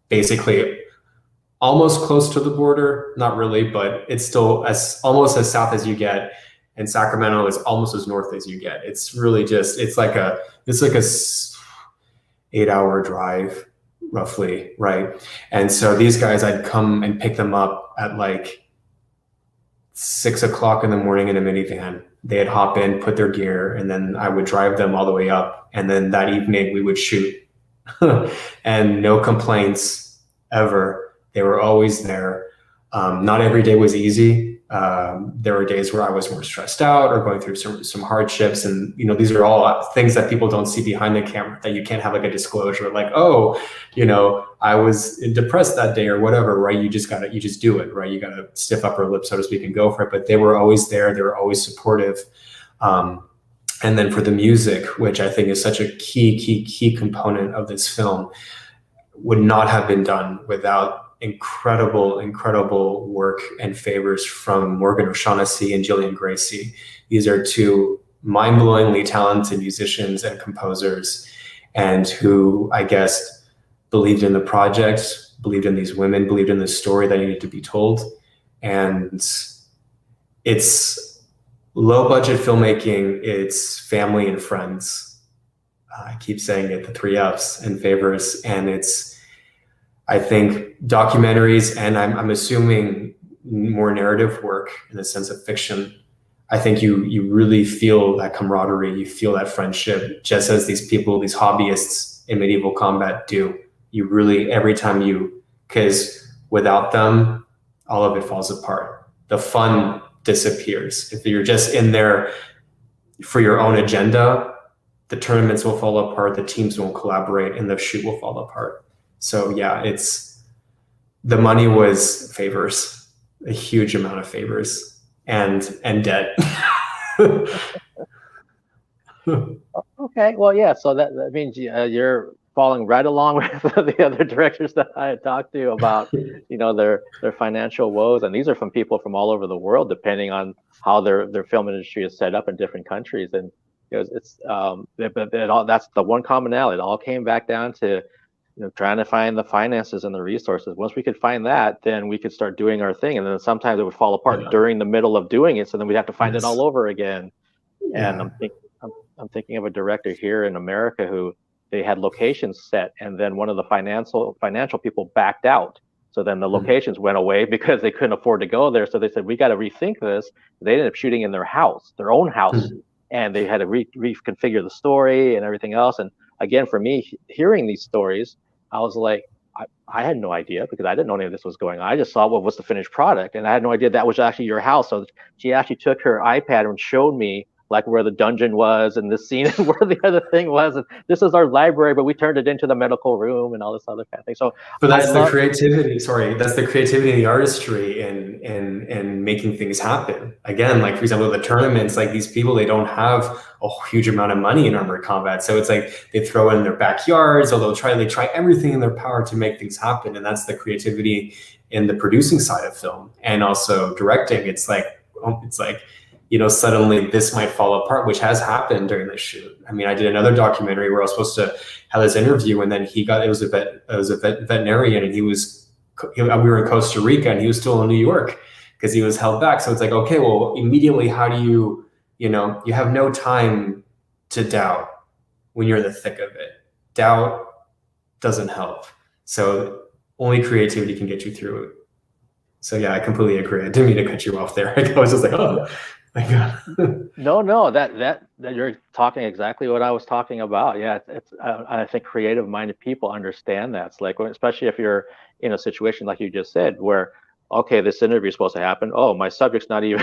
basically almost close to the border, not really, but it's still almost as south as you get. And Sacramento is almost as north as you get. It's really just, it's like a 8-hour drive roughly, right? And so these guys, I'd come and pick them up at like 6 o'clock in the morning in a minivan. They'd hop in, put their gear, and then I would drive them all the way up. And then that evening we would shoot. And no complaints ever. They were always there. Not every day was easy. There were days where I was more stressed out or going through some hardships. And, you know, these are all things that people don't see behind the camera, that you can't have like a disclosure, like, oh, you know, I was depressed that day or whatever, right? You just do it, right? You got to stiff upper lip, so to speak, and go for it. But they were always there. They were always supportive. And then for the music, which I think is such a key component of this film, would not have been done without incredible work and favors from Morgan O'Shaughnessy and Gillian Gracie. These are 2 mind-blowingly talented musicians and composers, and who, I guess, believed in the project, believed in these women, believed in the story that needed to be told. And it's low-budget filmmaking. It's family and friends. I keep saying it, the 3 Fs, and favors. And it's, I think, documentaries, and I'm assuming more narrative work in the sense of fiction. I think you really feel that camaraderie, you feel that friendship, just as these people, these hobbyists in medieval combat do. You really, every time because without them, all of it falls apart. The fun disappears. If you're just in there for your own agenda, the tournaments will fall apart, the teams won't collaborate, and the shoot will fall apart. So yeah, the money was favors, a huge amount of favors, and debt. Okay, well, yeah. So that means you're following right along with the other directors that I had talked to about, you know, their financial woes, and these are from people from all over the world, depending on how their film industry is set up in different countries, and that's the one commonality. It all came back down to, you know, trying to find the finances and the resources. Once we could find that, then we could start doing our thing. And then sometimes it would fall apart during the middle of doing it. So then we'd have to find it all over again. And I'm thinking of a director here in America who they had locations set, and then one of the financial people backed out. So then the locations went away because they couldn't afford to go there. So they said, we got to rethink this. They ended up shooting in their house, their own house. And they had to reconfigure the story and everything else. And again, for me, hearing these stories, I was like, I had no idea, because I didn't know any of this was going on. I just saw what was the finished product, and I had no idea that was actually your house. So she actually took her iPad and showed me like where the dungeon was and this scene and where the other thing was. And this is our library, but we turned it into the medical room and all this other kind of thing. So, but that's the creativity. Sorry, that's the creativity and the artistry in making things happen. Again, like for example, the tournaments, like these people, they don't have a huge amount of money in armored combat, so it's like they throw it in their backyards, or they try everything in their power to make things happen. And that's the creativity in the producing side of film, and also directing. It's like, you know, suddenly this might fall apart, which has happened during the shoot. I mean, I did another documentary where I was supposed to have this interview, and then it was a veterinarian, and we were in Costa Rica, and he was still in New York because he was held back. So it's like, okay, well, immediately, how do you have no time to doubt when you're in the thick of it. Doubt doesn't help. So only creativity can get you through it. So yeah, I completely agree. I didn't mean to cut you off there. I was just like, oh my God. No, that you're talking exactly what I was talking about. Yeah, I think creative-minded people understand that. It's like, especially if you're in a situation like you just said, where, okay, this interview is supposed to happen. Oh, my subject's not even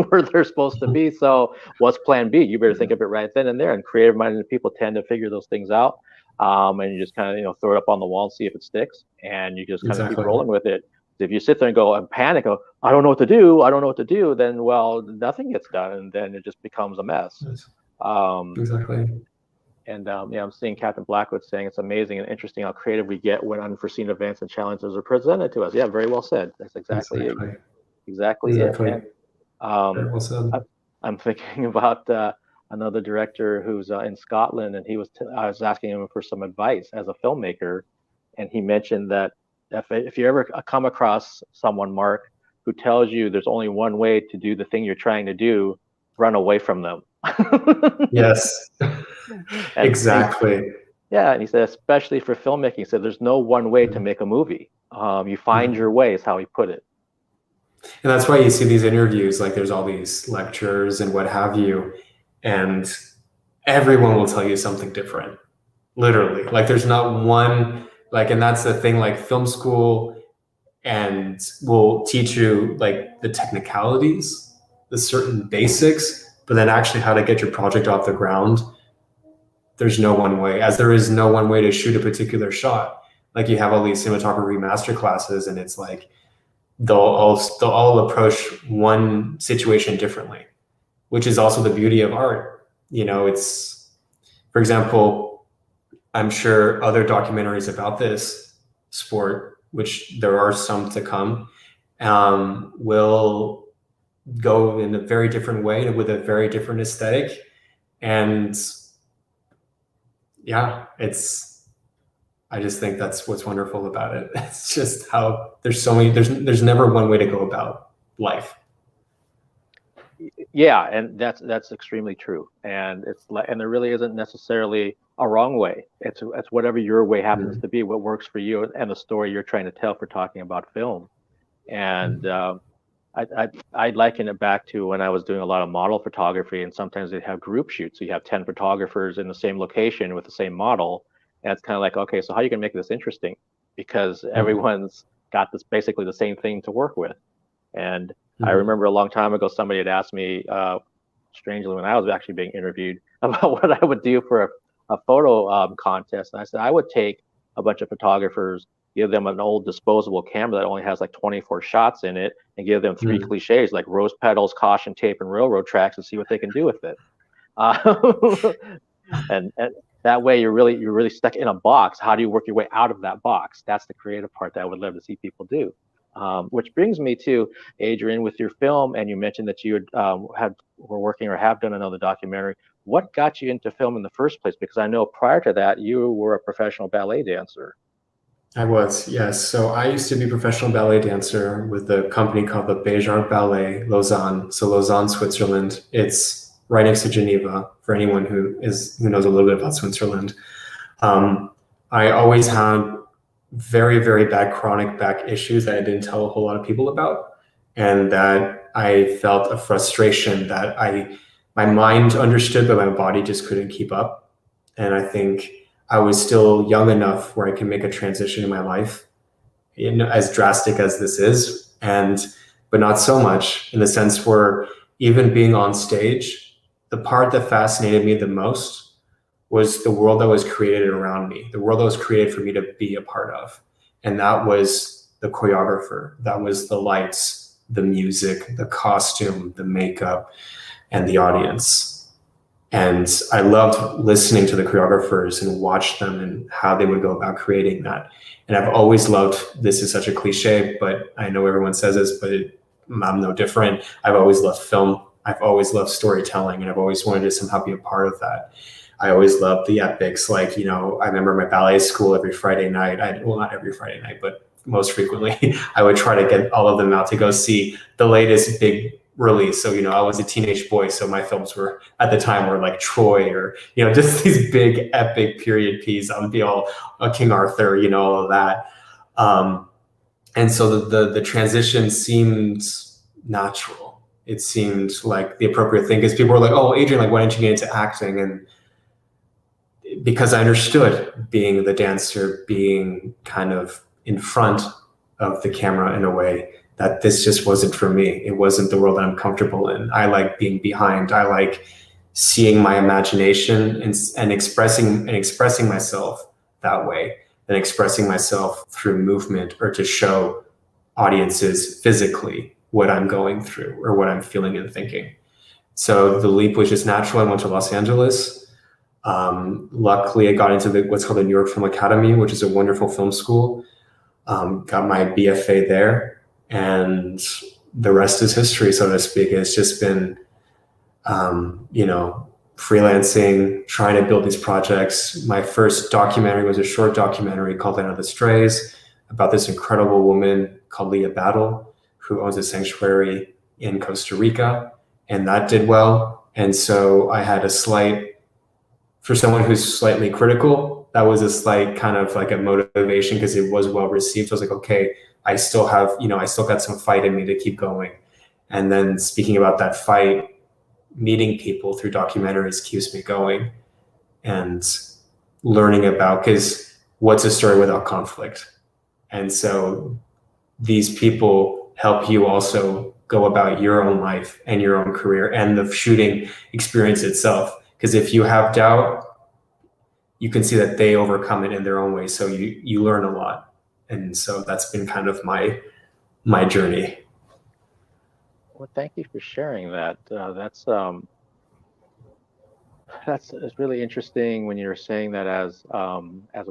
where they're supposed to be. So what's plan B? You better think of it right then and there. And creative-minded people tend to figure those things out. And you just kind of, throw it up on the wall and see if it sticks. And you just kind of keep rolling with it. If you sit there and go and panic, I don't know what to do, then, well, nothing gets done, and then it just becomes a mess. Exactly. And I'm seeing Captain Blackwood saying it's amazing and interesting how creative we get when unforeseen events and challenges are presented to us. Yeah, very well said. That's exactly it. And, very well said. I'm thinking about another director who's in Scotland, and I was asking him for some advice as a filmmaker, and he mentioned that if you ever come across someone, Mark, who tells you there's only one way to do the thing you're trying to do, run away from them. Yes, exactly. And he said, especially for filmmaking, he said, there's no one way to make a movie. You find your way, is how he put it. And that's why you see these interviews, like there's all these lectures and what have you, and everyone will tell you something different. Literally, like there's not one. Like, and that's the thing, like film school and will teach you like the technicalities, the certain basics, but then actually how to get your project off the ground. There's no one way, as there is no one way to shoot a particular shot. Like you have all these cinematography master classes, and it's like, they'll all approach one situation differently, which is also the beauty of art. It's, for example, I'm sure other documentaries about this sport, which there are some to come, will go in a very different way with a very different aesthetic. And yeah, I just think that's what's wonderful about it. It's just how there's there's never one way to go about life. Yeah, and that's extremely true. And there really isn't necessarily a wrong way. It's whatever your way happens to be, what works for you and the story you're trying to tell for talking about film. And I liken it back to when I was doing a lot of model photography, and sometimes they have group shoots. So you have 10 photographers in the same location with the same model. And it's kind of like, okay, so how are you gonna make this interesting? Because everyone's got basically the same thing to work with. And I remember a long time ago, somebody had asked me, strangely, when I was actually being interviewed, about what I would do for a photo contest. And I said, I would take a bunch of photographers, give them an old disposable camera that only has like 24 shots in it, and give them 3 cliches like rose petals, caution tape, and railroad tracks, and see what they can do with it. And that way you're really stuck in a box. How do you work your way out of that box? That's the creative part that I would love to see people do. Which brings me to Adrian, with your film, and you mentioned that you were working or have done another documentary. What got you into film in the first place? Because I know prior to that, you were a professional ballet dancer. I was, yes. So I used to be a professional ballet dancer with a company called the Bejar Ballet, Lausanne. So Lausanne, Switzerland. It's right next to Geneva, for anyone who knows a little bit about Switzerland. I always had very, very bad chronic back issues that I didn't tell a whole lot of people about, and that I felt a frustration that my mind understood, but my body just couldn't keep up. And I think I was still young enough where I can make a transition in my life, as drastic as this is, but not so much, in the sense where even being on stage, the part that fascinated me the most was the world that was created around me, the world that was created for me to be a part of. And that was the choreographer, that was the lights, the music, the costume, the makeup, and the audience. And I loved listening to the choreographers and watch them and how they would go about creating that. And I've always loved, this is such a cliche, but I know everyone says this, but I'm no different. I've always loved film. I've always loved storytelling, and I've always wanted to somehow be a part of that. I always loved the epics. Like, I remember my ballet school every Friday night. Well, not every Friday night, but most frequently, I would try to get all of them out to go see the latest big release. So, I was a teenage boy. So my films were at the time were like Troy or, just these big epic period pieces. I would be all King Arthur, all of that. And so the transition seemed natural. It seemed like the appropriate thing because people were like, oh, Adrian, like, why didn't you get into acting? And because I understood being the dancer, being kind of in front of the camera in a way that this just wasn't for me. It wasn't the world that I'm comfortable in. I like being behind. I like seeing my imagination and expressing myself that way, and expressing myself through movement or to show audiences physically what I'm going through or what I'm feeling and thinking. So the leap was just natural. I went to Los Angeles. Luckily, I got into what's called the New York Film Academy, which is a wonderful film school. Got my BFA there. And the rest is history, so to speak. It's just been, freelancing, trying to build these projects. My first documentary was a short documentary called Land of the Strays about this incredible woman called Leah Battle, who owns a sanctuary in Costa Rica. And that did well. And so I had for someone who's slightly critical, that was a slight kind of like a motivation because it was well received. I was like, okay, I still have, I still got some fight in me to keep going. And then speaking about that fight, meeting people through documentaries keeps me going and learning about, because what's a story without conflict? And so these people help you also go about your own life and your own career and the shooting experience itself. Because if you have doubt, you can see that they overcome it in their own way. So you learn a lot. And so that's been kind of my journey. Well, thank you for sharing that. It's really interesting when you're saying that as a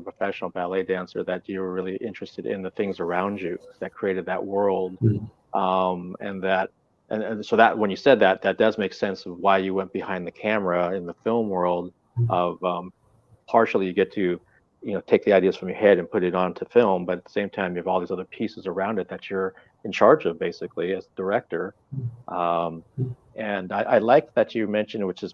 professional ballet dancer, that you were really interested in the things around you that created that world. And so that when you said that does make sense of why you went behind the camera in the film world. Of partially you get to take the ideas from your head and put it onto film, but at the same time you have all these other pieces around it that you're in charge of basically as director. And I like that you mentioned, which is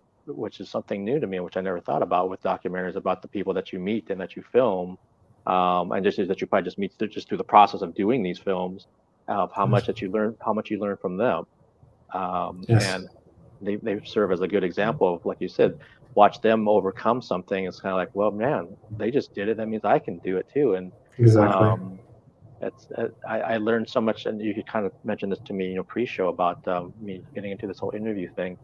something new to me, which I never thought about with documentaries, about the people that you meet and that you film, and just that you probably just meet just through the process of doing these films, of how much you learn from them. And they serve as a good example of, like you said, watch them overcome something. It's kind of like, well, man, they just did it. That means I can do it too. And exactly. I learned so much, and you kind of mentioned this to me, pre-show about me getting into this whole interview thing.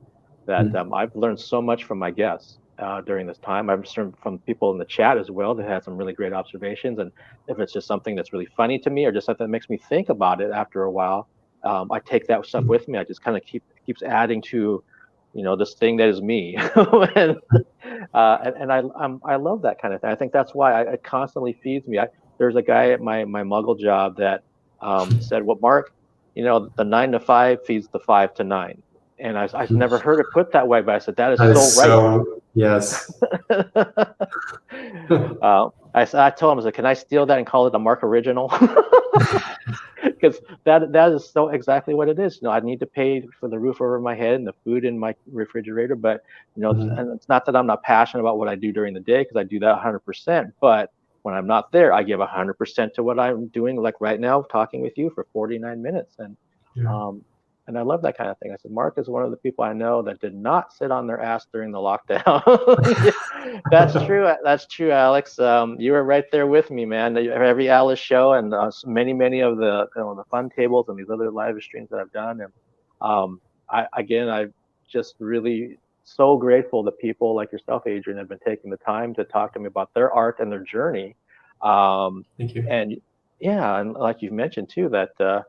That I've learned so much from my guests during this time. I've learned from people in the chat as well that had some really great observations. And if it's just something that's really funny to me, or just something that makes me think about it after a while, I take that stuff with me. I just kind of keeps adding to, this thing that is me. And I love that kind of thing. I think that's why it constantly feeds me. There's a guy at my Muggle job that said, well, Mark, the 9 to 5 feeds the 5 to 9. And I've never heard it put that way, but I said, that is so right. Yes. I told him, I said, can I steal that and call it a Mark original? Because that is so exactly what it is. I need to pay for the roof over my head and the food in my refrigerator, but and it's not that I'm not passionate about what I do during the day, because I do that 100%. But when I'm not there, I give 100% to what I'm doing. Like right now, talking with you for 49 minutes, and I love that kind of thing. I said, Mark is one of the people I know that did not sit on their ass during the lockdown. That's true. That's true, Alex. You were right there with me, man. Every Alice show and many of the the fun tables and these other live streams that I've done. And I'm just really so grateful that people like yourself, Adrian, have been taking the time to talk to me about their art and their journey. Thank you. And and like you've mentioned too, that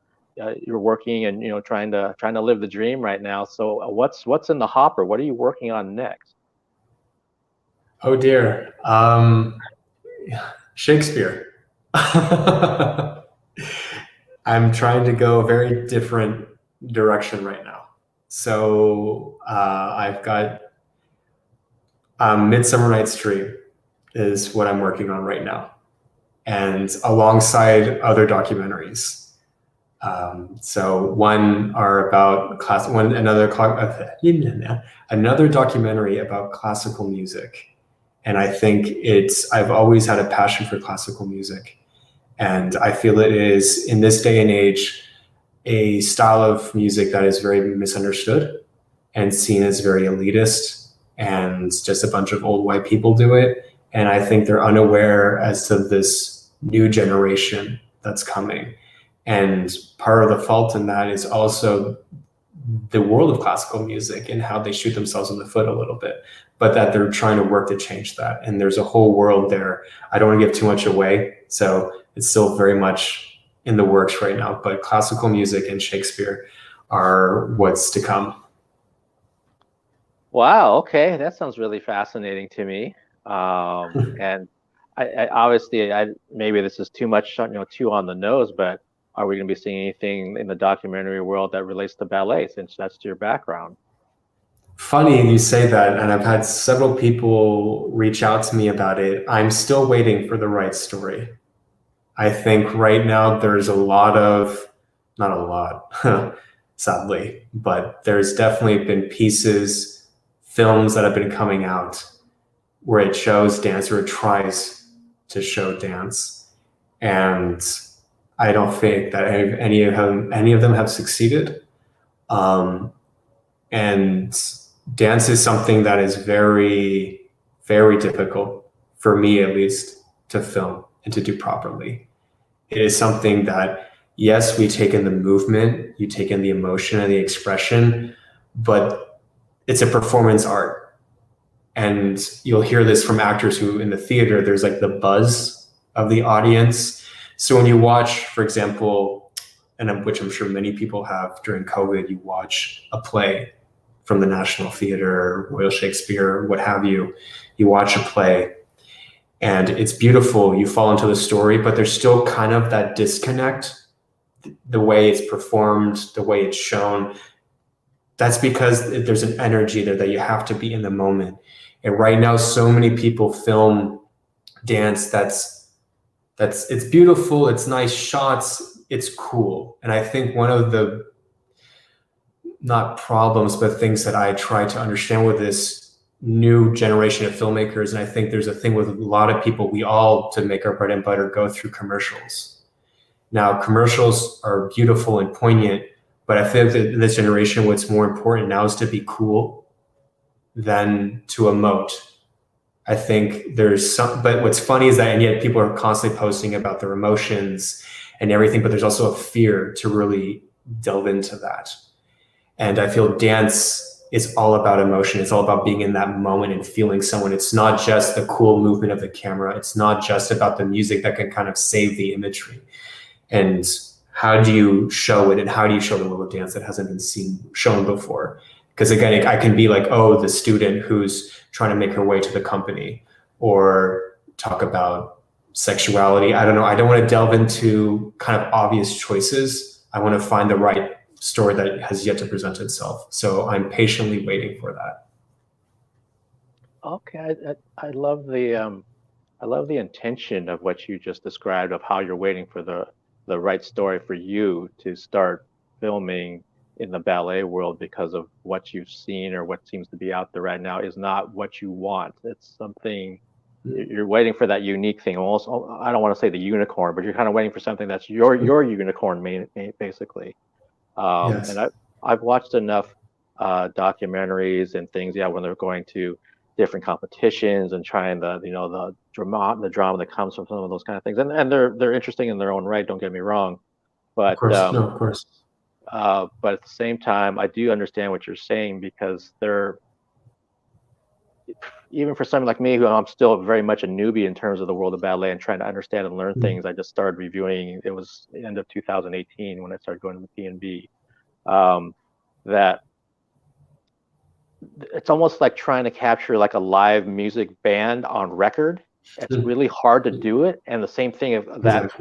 you're working and trying to live the dream right now. So what's in the hopper? What are you working on next? Oh dear, Shakespeare. I'm trying to go a very different direction right now. So I've got Midsummer Night's Dream is what I'm working on right now, and alongside other documentaries. So one are about another documentary about classical music. And I think I've always had a passion for classical music. And I feel it is, in this day and age, a style of music that is very misunderstood and seen as very elitist, and just a bunch of old white people do it. And I think they're unaware as to this new generation that's coming. And part of the fault in that is also the world of classical music and how they shoot themselves in the foot a little bit, but that they're trying to work to change that. And there's a whole world there. I don't want to give too much away, so it's still very much in the works right now, but classical music and Shakespeare are what's to come. Wow. Okay, that sounds really fascinating to me. And I obviously, maybe this is too much, too on the nose, but are we going to be seeing anything in the documentary world that relates to ballet, since that's your background? Funny you say that, and I've had several people reach out to me about it. I'm still waiting for the right story. I think right now there's not a lot, sadly, but there's definitely been films that have been coming out where it shows dance, or it tries to show dance. And I don't think that any of them have succeeded. And dance is something that is very, very difficult, for me at least, to film and to do properly. It is something that, yes, we take in the movement, you take in the emotion and the expression, but it's a performance art. And you'll hear this from actors who, in the theater, there's like the buzz of the audience. So when you watch, for example, which I'm sure many people have during COVID, you watch a play from the National Theatre, Royal Shakespeare, what have you. You watch a play and it's beautiful. You fall into the story, but there's still kind of that disconnect, the way it's performed, the way it's shown. That's because there's an energy there that you have to be in the moment. And right now, so many people film dance it's beautiful, it's nice shots, it's cool. And I think one of the, not problems, but things that I try to understand with this new generation of filmmakers, and I think there's a thing with a lot of people, we all, to make our bread and butter, go through commercials. Now, commercials are beautiful and poignant, but I think that in this generation, what's more important now is to be cool than to emote. I think but what's funny is that, and yet people are constantly posting about their emotions and everything, but there's also a fear to really delve into that. And I feel dance is all about emotion. It's all about being in that moment and feeling someone. It's not just the cool movement of the camera. It's not just about the music that can kind of save the imagery. And how do you show it, and how do you show the world of dance that hasn't been shown before? Because again, I can be like, oh, the student who's trying to make her way to the company, or talk about sexuality. I don't know. I don't want to delve into kind of obvious choices. I want to find the right story that has yet to present itself. So I'm patiently waiting for that. Okay, I love the intention of what you just described, of how you're waiting for the right story for you to start filming in the ballet world, because of what you've seen or what seems to be out there right now is not what you want. It's something you're waiting for, that unique thing. Almost, I don't want to say the unicorn, but you're kind of waiting for something that's your unicorn, basically. Yes. And I've watched enough documentaries and things, when they're going to different competitions and trying the drama that comes from some of those kind of things, and they're interesting in their own right. Don't get me wrong, but of course, no, of course. But at the same time, I do understand what you're saying, because even for someone like me, who I'm still very much a newbie in terms of the world of ballet and trying to understand and learn things. I just started reviewing, it was the end of 2018 when I started going to the P&B, that it's almost like trying to capture like a live music band on record. It's really hard to do it. And the same thing of that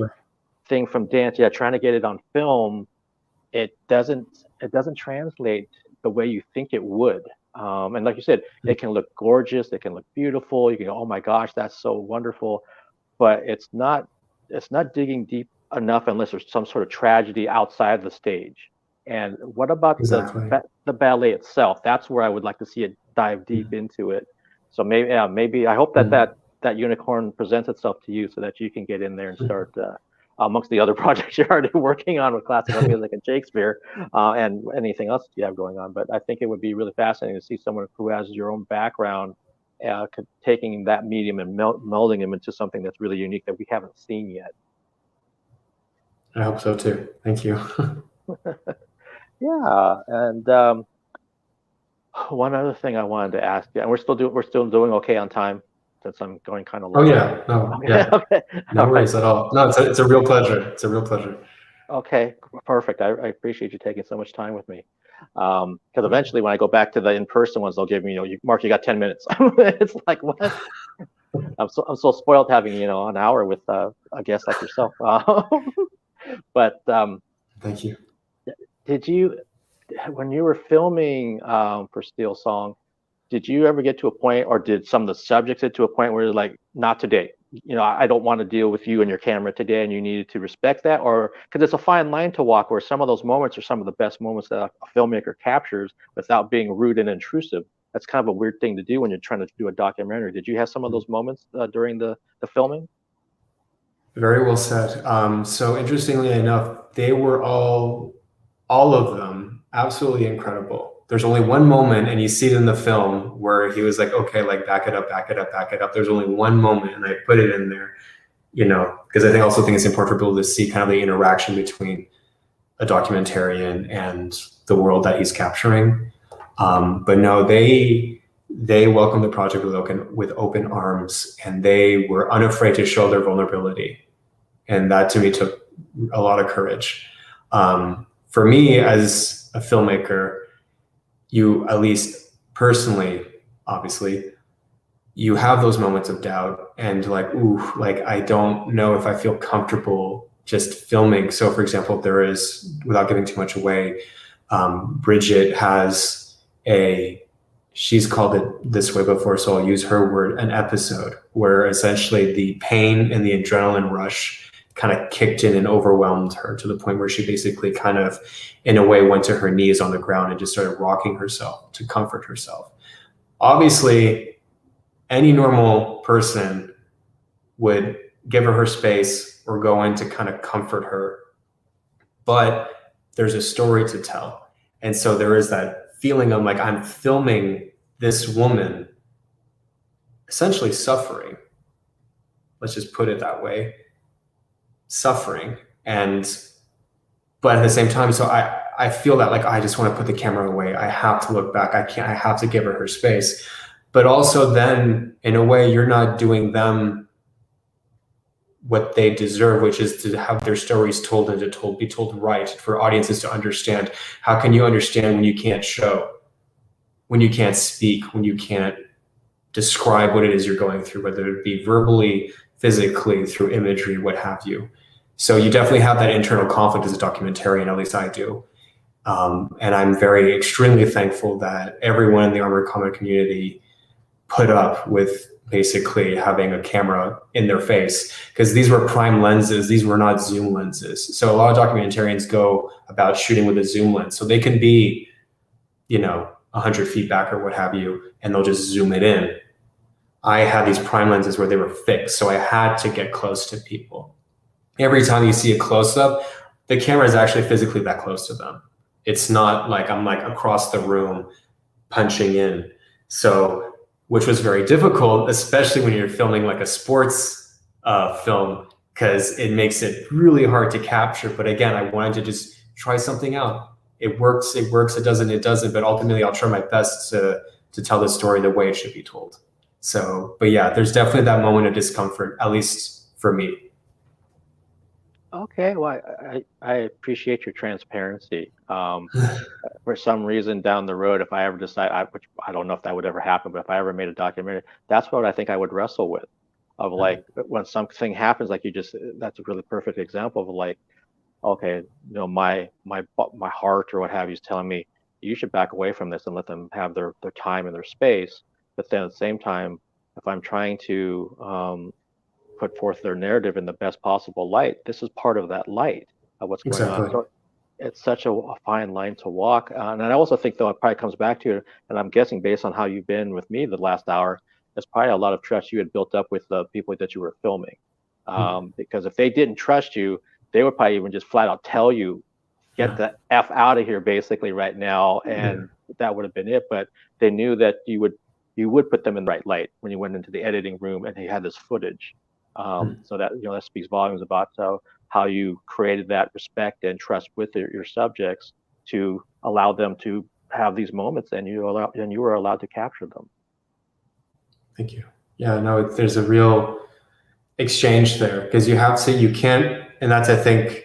thing from dance, trying to get it on film, it doesn't translate the way you think it would. And like you said, it can look gorgeous, it can look beautiful. You can go, oh my gosh, that's so wonderful. But it's not digging deep enough unless there's some sort of tragedy outside the stage. And what about Exactly. the ballet itself? That's where I would like to see it dive deep into it. So maybe I hope that unicorn presents itself to you so that you can get in there and start amongst the other projects you're already working on with classical music and Shakespeare and anything else you have going on. But I think it would be really fascinating to see someone who has your own background taking that medium and melding them into something that's really unique that we haven't seen yet. I hope so too. Thank you. Yeah, and one other thing I wanted to ask you, and we're still doing okay on time since I'm going kind of low. Oh yeah, no, yeah, Okay. no worries at all. No, it's a real pleasure. It's a real pleasure. Okay, perfect. I appreciate you taking so much time with me. Because eventually, when I go back to the in-person ones, they'll give me, Mark, you got 10 minutes. It's like, what? I'm so spoiled having an hour with a guest like yourself. But thank you. Did you, when you were filming for Steel Song, did you ever get to a point, or did some of the subjects get to a point where you're like, not today? I don't want to deal with you and your camera today, and you needed to respect that? Or because it's a fine line to walk, where some of those moments are some of the best moments that a filmmaker captures without being rude and intrusive. That's kind of a weird thing to do when you're trying to do a documentary. Did you have some of those moments during the filming? Very well said. So interestingly enough, they were all of them, absolutely incredible. There's only one moment, and you see it in the film, where he was like, okay, like back it up, back it up, back it up. There's only one moment, and I put it in there, because I also think it's important for people to see kind of the interaction between a documentarian and the world that he's capturing. But no, they welcomed the project with open arms, and they were unafraid to show their vulnerability. And that to me took a lot of courage. For me as a filmmaker, you, at least personally, obviously, you have those moments of doubt and like, ooh, like I don't know if I feel comfortable just filming. So for example, there is, without giving too much away, Bridget has she's called it this way before, so I'll use her word, an episode where essentially the pain and the adrenaline rush kind of kicked in and overwhelmed her to the point where she basically kind of, in a way, went to her knees on the ground and just started rocking herself to comfort herself. Obviously, any normal person would give her space or go in to kind of comfort her, but there's a story to tell. And so there is that feeling of like, I'm filming this woman essentially suffering. Let's just put it that way. Suffering. But at the same time, so I feel that like, I just want to put the camera away. I have to look back. I have to give her space. But also then in a way, you're not doing them what they deserve, which is to have their stories told and to be told right, for audiences to understand. How can you understand when you can't show, when you can't speak, when you can't describe what it is you're going through, whether it be verbally, physically, through imagery, what have you. So you definitely have that internal conflict as a documentarian, at least I do. And I'm extremely thankful that everyone in the armored combat community put up with basically having a camera in their face, because these were prime lenses. These were not zoom lenses. So a lot of documentarians go about shooting with a zoom lens. So they can be, 100 feet back or what have you, and they'll just zoom it in. I had these prime lenses where they were fixed. So I had to get close to people. Every time you see a close-up, the camera is actually physically that close to them. It's not like I'm like across the room punching in. So, which was very difficult, especially when you're filming like a sports film, because it makes it really hard to capture. But again, I wanted to just try something out. It works, it doesn't. But ultimately, I'll try my best to tell the story the way it should be told. So, but yeah, there's definitely that moment of discomfort, at least for me. Okay, well, I appreciate your transparency. For some reason down the road, if I ever decide, which I don't know if that would ever happen, but if I ever made a documentary, that's what I think I would wrestle with. Of like, when something happens, like that's a really perfect example of like, okay, my heart or what have you is telling me, you should back away from this and let them have their time and their space. But then at the same time, if I'm trying to put forth their narrative in the best possible light. This is part of that light of what's going on. So it's such a fine line to walk. And I also think, though, it probably comes back to, and I'm guessing based on how you've been with me the last hour, there's probably a lot of trust you had built up with the people that you were filming. Because if they didn't trust you, they would probably even just flat out tell you, get the F out of here, basically, right now. And that would have been it. But they knew that you would put them in the right light when you went into the editing room and they had this footage. So that, that speaks volumes about how you created that respect and trust with your subjects to allow them to have these moments, and you were allowed to capture them. Thank you. Yeah, no, there's a real exchange there, because you can't, and that's, I think,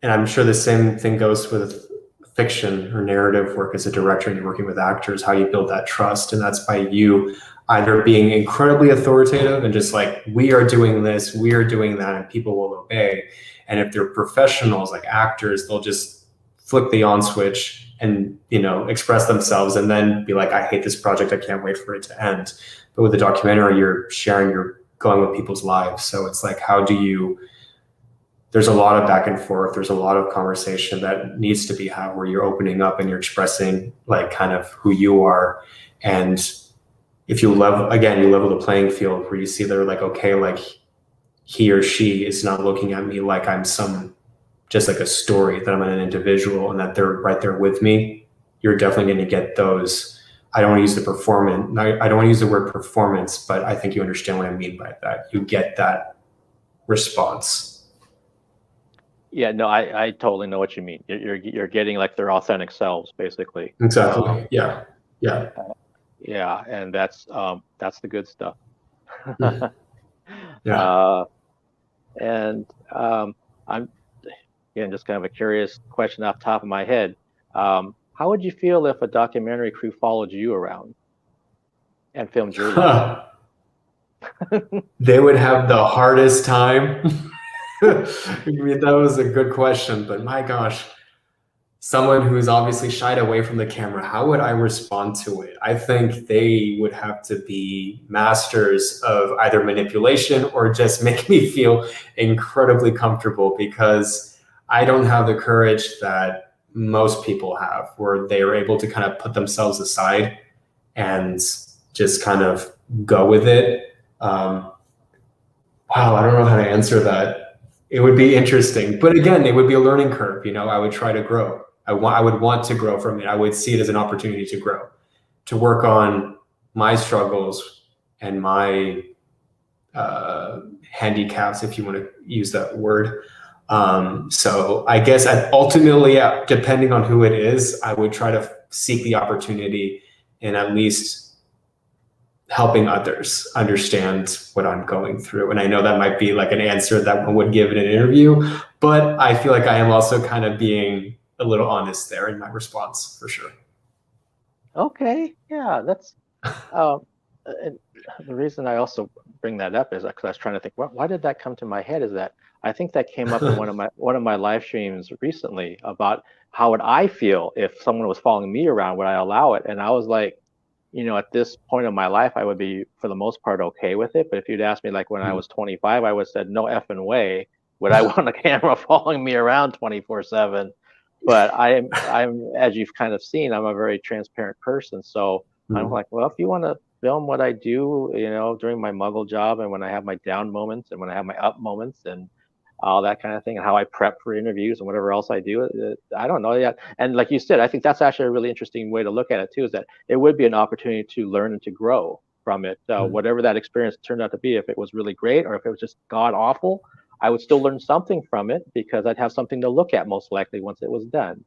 and I'm sure the same thing goes with fiction or narrative work as a director, and you're working with actors, how you build that trust. And that's by you either being incredibly authoritative and just like, we are doing this, we are doing that, and people will obey. And if they're professionals like actors, they'll just flick the on switch and, express themselves and then be like, I hate this project, I can't wait for it to end. But with a documentary, you're sharing, you're going with people's lives. So it's like, there's a lot of back and forth. There's a lot of conversation that needs to be had where you're opening up and you're expressing like kind of who you are. And if you level the playing field where you see they're like, okay, like he or she is not looking at me like I'm just like a story, that I'm an individual and that they're right there with me. You're definitely going to get those. I don't want to use I don't want to use the word performance, but I think you understand what I mean by that. You get that response. Yeah, no, I totally know what you mean. You're getting like their authentic selves, basically. Exactly. Yeah. Yeah, and that's the good stuff. And I'm just kind of a curious question off the top of my head. How would you feel if a documentary crew followed you around and filmed your life? They would have the hardest time. I mean, that was a good question, but my gosh, someone who's obviously shied away from the camera, how would I respond to it? I think they would have to be masters of either manipulation or just make me feel incredibly comfortable, because I don't have the courage that most people have, where they are able to kind of put themselves aside and just kind of go with it. Wow, I don't know how to answer that. It would be interesting, but again, it would be a learning curve. I would try to grow. I would want to grow from it. I would see it as an opportunity to grow, to work on my struggles and my handicaps, if you want to use that word. So I guess ultimately, depending on who it is, I would try to seek the opportunity in at least helping others understand what I'm going through. And I know that might be like an answer that one would give in an interview, but I feel like I am also kind of being a little honest there in my response, for sure. Okay, yeah, that's the reason I also bring that up is because I was trying to think, why did that come to my head? Is that I think that came up in one of my live streams recently about how would I feel if someone was following me around? Would I allow it? And I was like, at this point of my life, I would be, for the most part, okay with it. But if you'd asked me, like when I was 25, I would have said, no effing way would I want a camera following me around 24/7. But I'm, as you've kind of seen, I'm a very transparent person. So I'm like, well, if you want to film what I do, during my muggle job and when I have my down moments and when I have my up moments and all that kind of thing, and how I prep for interviews and whatever else I do. I don't know yet. And like you said, I think that's actually a really interesting way to look at it too, is that it would be an opportunity to learn and to grow from it. Whatever that experience turned out to be, if it was really great or if it was just god awful, I would still learn something from it because I'd have something to look at most likely once it was done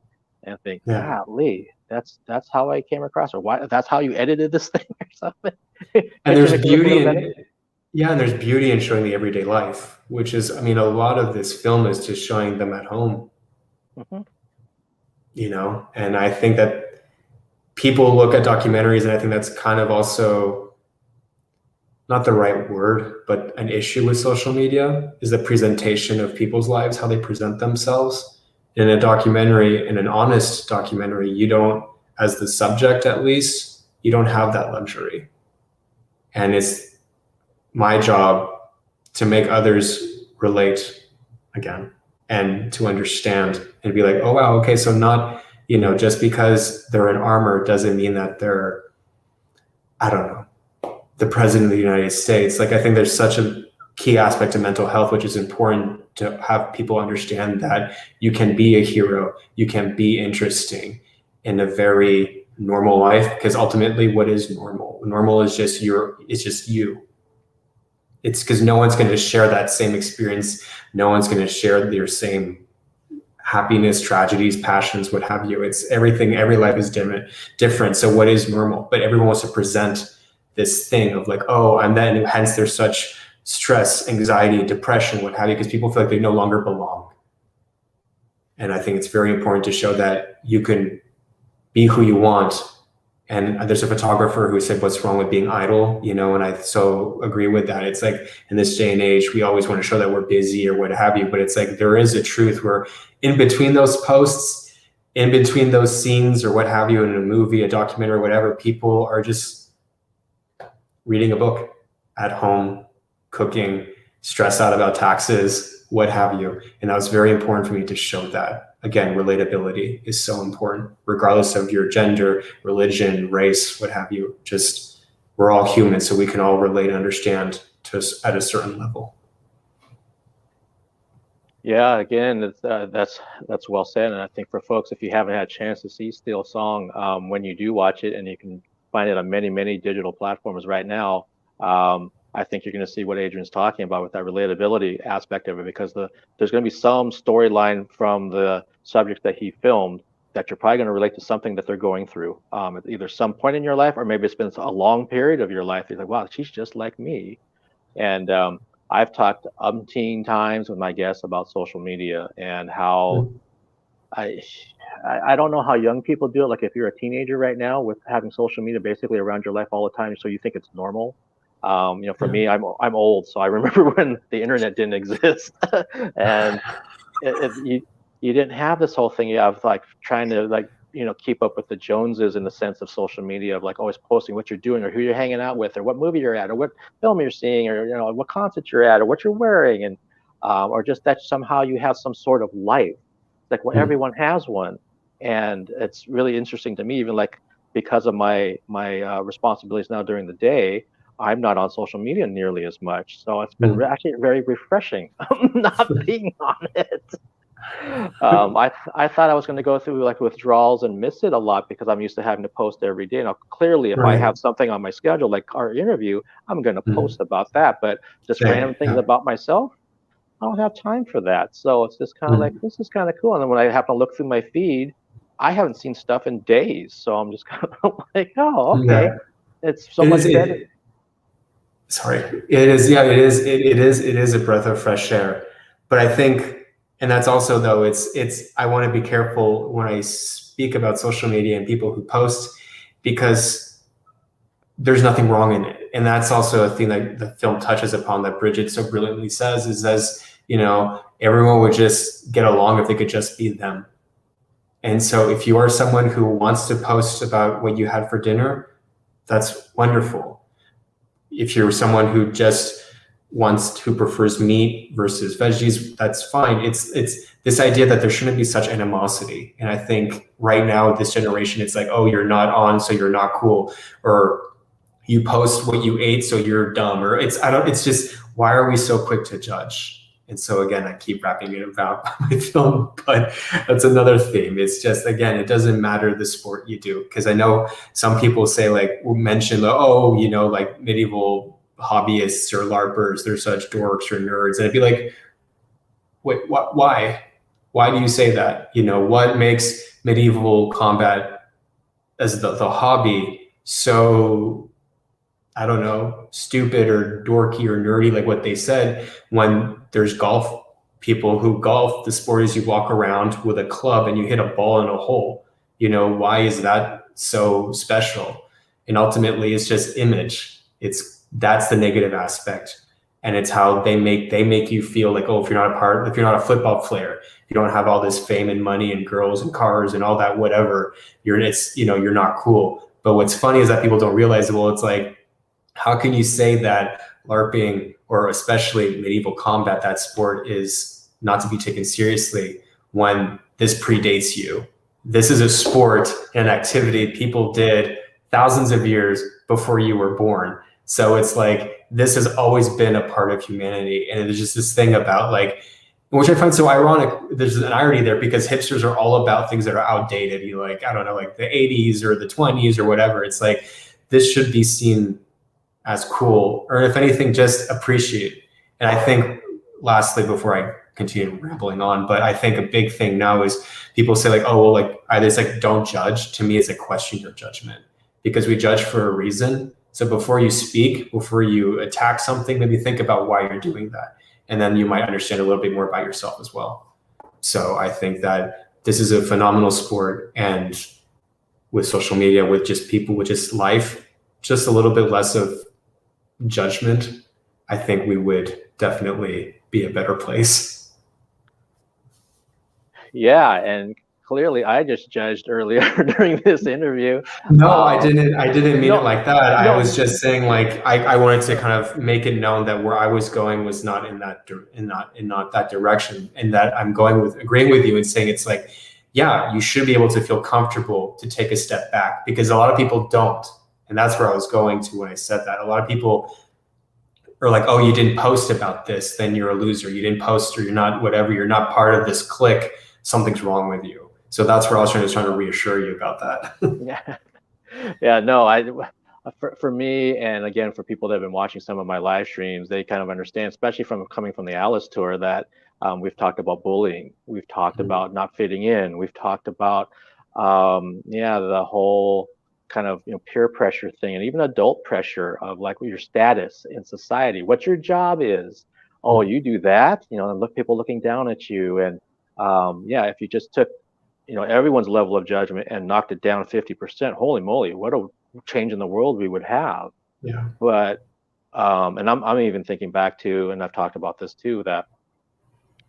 and think, golly, that's how I came across, or why that's how you edited this thing or something. And there's beauty in and there's beauty in showing the everyday life, which is, I mean, a lot of this film is just showing them at home, and I think that people look at documentaries, and I think that's kind of also not the right word, but an issue with social media is the presentation of people's lives, how they present themselves. In a documentary, in an honest documentary, you don't, as the subject at least, you don't have that luxury. And it's my job to make others relate again and to understand and be like, oh wow, okay, so not, just because they're in armor doesn't mean that they're, I don't know, the president of the United States. Like, I think there's such a key aspect of mental health, which is important to have people understand, that you can be a hero, you can be interesting in a very normal life, because ultimately, what is normal? Normal is just it's just you. It's because no one's going to share that same experience. No one's going to share their same happiness, tragedies, passions, what have you. It's everything. Every life is different. So what is normal? But everyone wants to present this thing of like, oh, and then hence there's such stress, anxiety, depression, what have you, because people feel like they no longer belong. And I think it's very important to show that you can be who you want. And there's a photographer who said, what's wrong with being idle? And I so agree with that. It's like, in this day and age, we always want to show that we're busy or what have you, but it's like, there is a truth where in between those posts, in between those scenes or what have you, in a movie, a documentary, whatever, people are just reading a book at home, cooking, stressed out about taxes, what have you. And that was very important for me to show that. Again, relatability is so important, regardless of your gender, religion, race, what have you. Just, we're all human, so we can all relate and understand at a certain level. Yeah, again, that's well said. And I think for folks, if you haven't had a chance to see Steel Song, when you do watch it, and you can find it on many, many digital platforms right now, I think you're going to see what Adrian's talking about with that relatability aspect of it, because there's going to be some storyline from the subjects that he filmed that you're probably going to relate to something that they're going through, at either some point in your life, or maybe it's been a long period of your life. You're like, wow, she's just like me. And I've talked umpteen times with my guests about social media and how I don't know how young people do it. Like, if you're a teenager right now with having social media basically around your life all the time, so you think it's normal. For me, I'm old, so I remember when the internet didn't exist, and you didn't have this whole thing of like trying to keep up with the Joneses in the sense of social media, of like always posting what you're doing or who you're hanging out with or what movie you're at or what film you're seeing or what concert you're at or what you're wearing, and or just that somehow you have some sort of life. Like, well, everyone has one, and it's really interesting to me, even like because of my responsibilities now during the day. I'm not on social media nearly as much, so it's been actually very refreshing not being on it. I thought I was going to go through like withdrawals and miss it a lot because I'm used to having to post every day. Now, clearly, if I have something on my schedule, like our interview, I'm going to post about that. But just random things about myself, I don't have time for that. So it's just kind of like, this is kind of cool. And then when I happen to look through my feed, I haven't seen stuff in days. So I'm just kind of like, oh, okay, it's so much better. Sorry, it is. Yeah, it is. It is a breath of fresh air. But I think, and that's also though, it's. I want to be careful when I speak about social media and people who post, because there's nothing wrong in it, and that's also a thing that the film touches upon, that Bridget so brilliantly says, is as everyone would just get along if they could just be them. And so, if you are someone who wants to post about what you had for dinner, that's wonderful. If you're someone who just who prefers meat versus veggies, that's fine. It's this idea that there shouldn't be such animosity. And I think right now, this generation, it's like, oh, you're not on, so you're not cool, or you post what you ate, so you're dumb, or it's just, why are we so quick to judge? And so again, I keep wrapping it about my film, but that's another theme. It's just, again, it doesn't matter the sport you do. Because I know some people say, like, mention, oh, like medieval hobbyists or LARPers, they're such dorks or nerds. And I'd be like, wait, why? Why do you say that? What makes medieval combat as the hobby so, I don't know, stupid or dorky or nerdy, like what they said, when there's golf people who golf, the sport is you walk around with a club and you hit a ball in a hole. Why is that so special? And ultimately, it's just image. That's the negative aspect. And it's how they make you feel like, oh, if you're not a football player, you don't have all this fame and money and girls and cars and all that, whatever, you're not cool. But what's funny is that people don't realize, well, it's like, how can you say that LARPing, or especially medieval combat, that sport is not to be taken seriously when this predates you. This is a sport, an activity people did thousands of years before you were born. So it's like, this has always been a part of humanity. And there's just this thing about like, which I find so ironic. There's an irony there because hipsters are all about things that are outdated. You like, I don't know, like the 80s or the 20s or whatever. It's like, this should be seen as cool, or if anything, just appreciate. And I think lastly, before I continue rambling on, but I think a big thing now is people say like, oh, well, like either it's like, don't judge. To me, it's a question your judgment, because we judge for a reason. So before you speak, before you attack something, maybe think about why you're doing that. And then you might understand a little bit more about yourself as well. So I think that this is a phenomenal sport, and with social media, with just people, with just life, just a little bit less of judgment, I think we would definitely be a better place. Yeah, and clearly I just judged earlier during this interview. No, I didn't mean it like that. I was just saying like I wanted to kind of make it known that where I was going was not in that not that direction, and that I'm agreeing with you and saying it's like, yeah, you should be able to feel comfortable to take a step back, because a lot of people don't. And that's where I was going to when I said that. A lot of people are like, oh, you didn't post about this, then you're a loser. You didn't post, or you're not whatever, you're not part of this clique, something's wrong with you. So that's where I was trying to reassure you about that. Yeah, no, for me, and again, for people that have been watching some of my live streams, they kind of understand, especially coming from the Alice tour, that we've talked about bullying. We've talked about not fitting in. We've talked about, the whole kind of peer pressure thing, and even adult pressure of like your status in society, what your job is. Oh, you do that, and people looking down at you. And if you just took everyone's level of judgment and knocked it down 50%, holy moly, what a change in the world we would have. Yeah. But and I'm even thinking back to, and I've talked about this too, that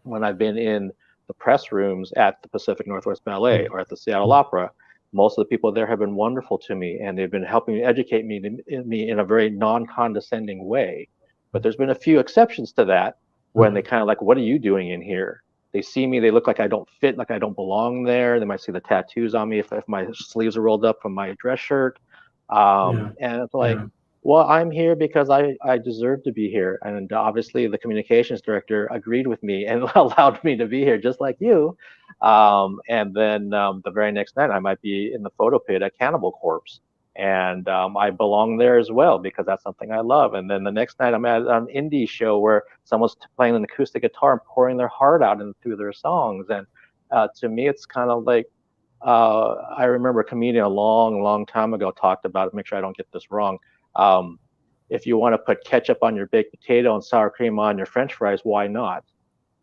when I've been in the press rooms at the Pacific Northwest Ballet or at the Seattle Opera, most of the people there have been wonderful to me, and they've been helping me educate me in a very non-condescending way. But there's been a few exceptions to that when they kind of like, what are you doing in here? They see me, they look like I don't fit, like I don't belong there. They might see the tattoos on me if my sleeves are rolled up from my dress shirt. And it's like, well, I'm here because I deserve to be here. And obviously the communications director agreed with me and allowed me to be here, just like you. And then the very next night I might be in the photo pit at Cannibal Corpse. And I belong there as well, because that's something I love. And then the next night I'm at an indie show where someone's playing an acoustic guitar and pouring their heart out through their songs. And to me, it's kind of like, I remember a comedian a long time ago talked about, make sure I don't get this wrong, if you want to put ketchup on your baked potato and sour cream on your French fries, why not?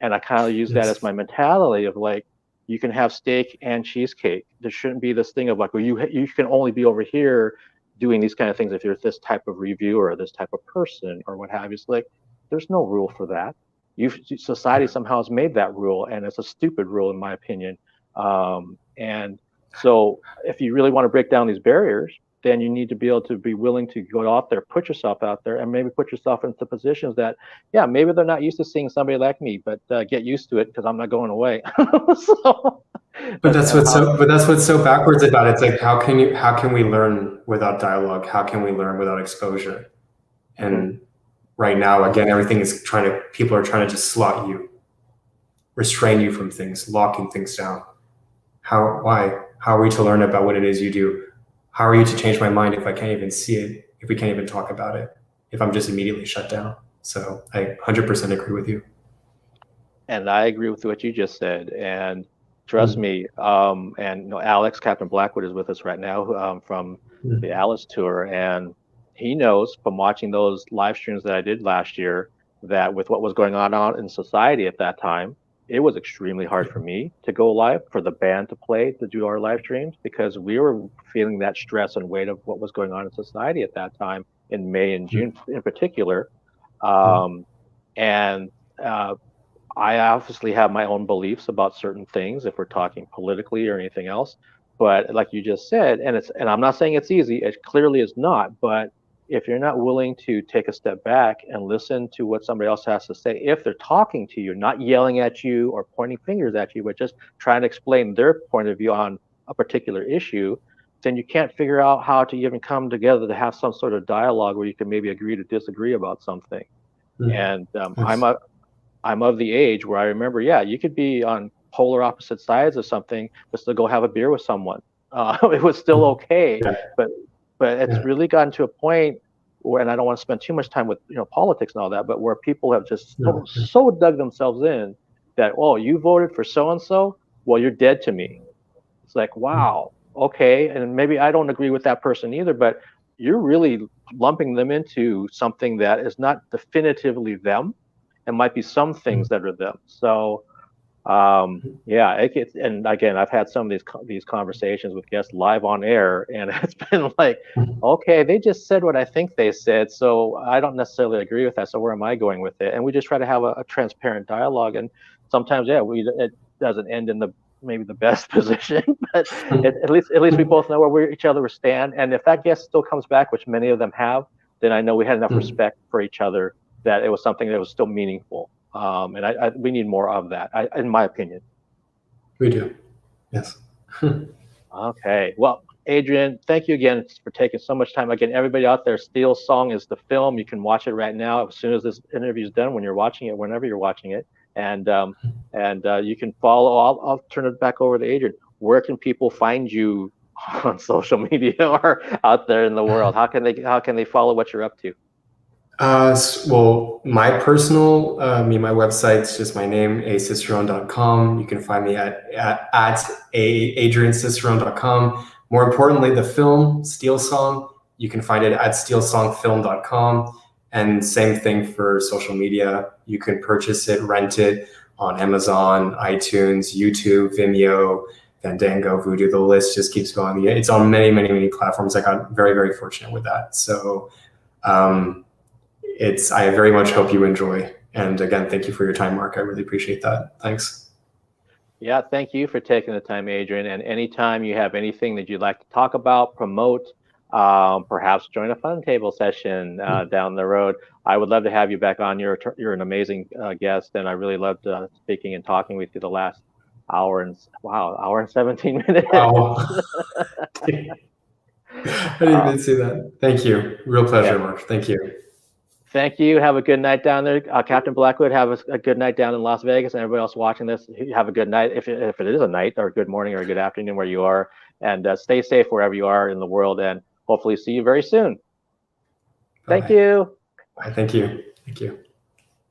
And I kind of use that as my mentality of like, you can have steak and cheesecake. There shouldn't be this thing of like, well, you can only be over here doing these kind of things if you're this type of reviewer or this type of person or what have you. It's like, there's no rule for that. Society somehow has made that rule, and it's a stupid rule in my opinion. And so if you really want to break down these barriers, then you need to be able to be willing to go out there, put yourself out there, and maybe put yourself into positions that, maybe they're not used to seeing somebody like me, but get used to it, because I'm not going away. But that's what's so backwards about it. It's like, how can we learn without dialogue? How can we learn without exposure? And right now, again, people are trying to just slot you, restrain you from things, locking things down. Why? How are we to learn about what it is you do? How are you to change my mind if I can't even see it, if we can't even talk about it, if I'm just immediately shut down? So I 100% agree with you. And I agree with what you just said. And trust me, and Alex, Captain Blackwood, is with us right now from the Alice tour. And he knows from watching those live streams that I did last year that with what was going on in society at that time, it was extremely hard for me to go live, for the band to do our live streams, because we were feeling that stress and weight of what was going on in society at that time in May and June in particular. And I obviously have my own beliefs about certain things if we're talking politically or anything else. But like you just said, and I'm not saying it's easy, it clearly is not, but if you're not willing to take a step back and listen to what somebody else has to say, if they're talking to you, not yelling at you or pointing fingers at you, but just trying to explain their point of view on a particular issue, then you can't figure out how to even come together to have some sort of dialogue where you can maybe agree to disagree about something. And I'm of the age where I remember, yeah, you could be on polar opposite sides of something, but still go have a beer with someone. It was still okay, but it's really gotten to a point where, and I don't want to spend too much time with politics and all that, but where people have just so dug themselves in that, oh, you voted for so and so, well, you're dead to me. It's like, wow, okay, and maybe I don't agree with that person either, but you're really lumping them into something that is not definitively them, and might be some things that are them. So yeah, and again, I've had some of these conversations with guests live on air, and it's been like, okay, they just said what I think they said, so I don't necessarily agree with that, so where am I going with it? And we just try to have a transparent dialogue, and sometimes, yeah, it doesn't end in maybe the best position, but at least we both know where each other stand. And if that guest still comes back, which many of them have, then I know we had enough respect for each other that it was something that was still meaningful. And we need more of that, in my opinion. We do, yes. Okay, well, Adrian, thank you again for taking so much time. Again, everybody out there, Steel Song is the film. You can watch it right now as soon as this interview is done, when you're watching it, whenever you're watching it. And you can follow. I'll turn it back over to Adrian. Where can people find you on social media or out there in the world? How can they follow what you're up to? Well, my personal, my website's just my name, acicerone.com. You can find me at adriancicerone.com. More importantly, the film, Steel Song, you can find it at steelsongfilm.com. And same thing for social media. You can purchase it, rent it on Amazon, iTunes, YouTube, Vimeo, Fandango, Vudu. The list just keeps going. It's on many, many, many platforms. I got very, very fortunate with that. So I very much hope you enjoy. And again, thank you for your time, Mark. I really appreciate that. Thanks. Yeah, thank you for taking the time, Adrian. And anytime you have anything that you'd like to talk about, promote, perhaps join a fun table session down the road, I would love to have you back on. You're an amazing guest, and I really loved speaking and talking with you the last hour and 17 minutes. Wow. I didn't even see that. Thank you. Real pleasure, Mark. Thank you. Thank you. Have a good night down there. Captain Blackwood, have a good night down in Las Vegas. And everybody else watching this, have a good night, if it is a night, or a good morning or a good afternoon where you are. And stay safe wherever you are in the world, and hopefully see you very soon. Thank you. Bye. Thank you. Thank you.